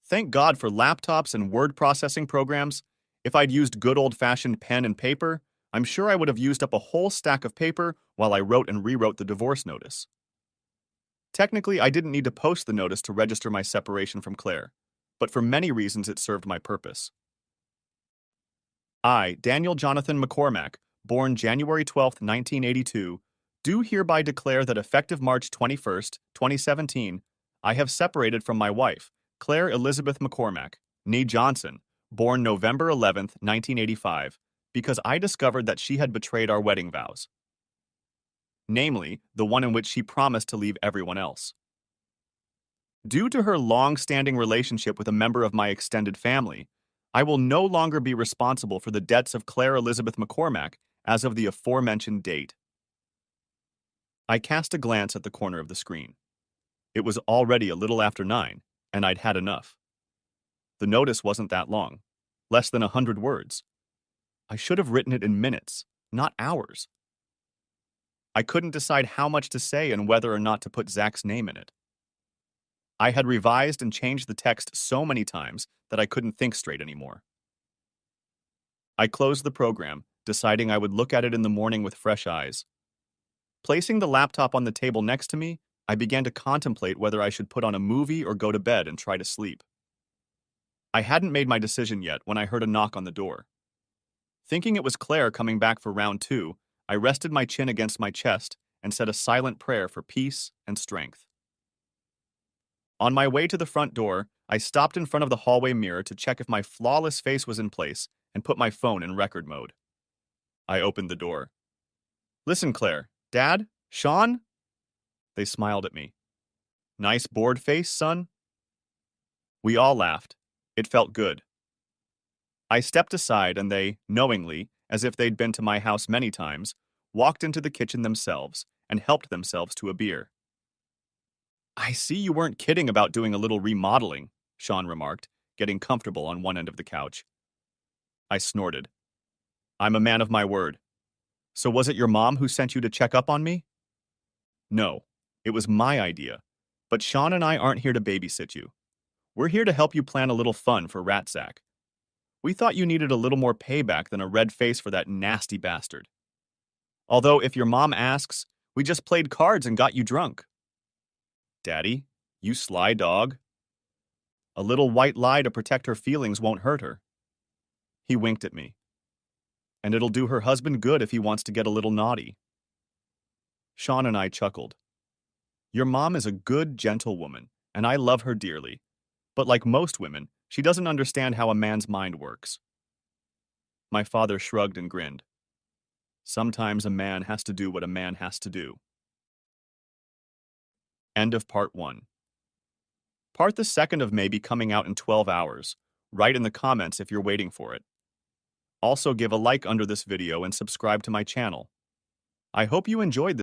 Thank God for laptops and word processing programs. If I'd used good old-fashioned pen and paper, I'm sure I would have used up a whole stack of paper while I wrote and rewrote the divorce notice. Technically, I didn't need to post the notice to register my separation from Claire, but for many reasons it served my purpose. I, Daniel Jonathan McCormack, born January 12, 1982, do hereby declare that effective March 21st, 2017, I have separated from my wife, Claire Elizabeth McCormack, née Johnson, born November 11, 1985, because I discovered that she had betrayed our wedding vows. namely, the one in which she promised to leave everyone else. Due to her long-standing relationship with a member of my extended family, I will no longer be responsible for the debts of Claire Elizabeth McCormack as of the aforementioned date. I cast a glance at the corner of the screen. It was already a little after 9, and I'd had enough. The notice wasn't that long, less than 100 words. I should have written it in minutes, not hours. I couldn't decide how much to say and whether or not to put Zach's name in it. I had revised and changed the text so many times that I couldn't think straight anymore. I closed the program, deciding I would look at it in the morning with fresh eyes. Placing the laptop on the table next to me, I began to contemplate whether I should put on a movie or go to bed and try to sleep. I hadn't made my decision yet when I heard a knock on the door. Thinking it was Claire coming back for round 2, I rested my chin against my chest and said a silent prayer for peace and strength. On my way to the front door, I stopped in front of the hallway mirror to check if my flawless face was in place and put my phone in record mode. I opened the door. "Listen, Claire. Dad? Sean?" They smiled at me. "Nice bored face, son?" We all laughed. It felt good. I stepped aside and they, knowingly, as if they'd been to my house many times, walked into the kitchen themselves and helped themselves to a beer. "I see you weren't kidding about doing a little remodeling," Sean remarked, getting comfortable on one end of the couch. I snorted. "I'm a man of my word. So was it your mom who sent you to check up on me?" "No, it was my idea. But Sean and I aren't here to babysit you. We're here to help you plan a little fun for Ratzak. We thought you needed a little more payback than a red face for that nasty bastard. Although, if your mom asks, we just played cards and got you drunk." "Daddy, you sly dog." "A little white lie to protect her feelings won't hurt her." He winked at me. "And it'll do her husband good if he wants to get a little naughty." Sean and I chuckled. "Your mom is a good, gentle woman, and I love her dearly. But like most women, she doesn't understand how a man's mind works." My father shrugged and grinned. "Sometimes a man has to do what a man has to do." End of part 1. Part the second of may be coming out in 12 hours. Write in the comments if you're waiting for it. Also give a like under this video and subscribe to my channel. I hope you enjoyed this.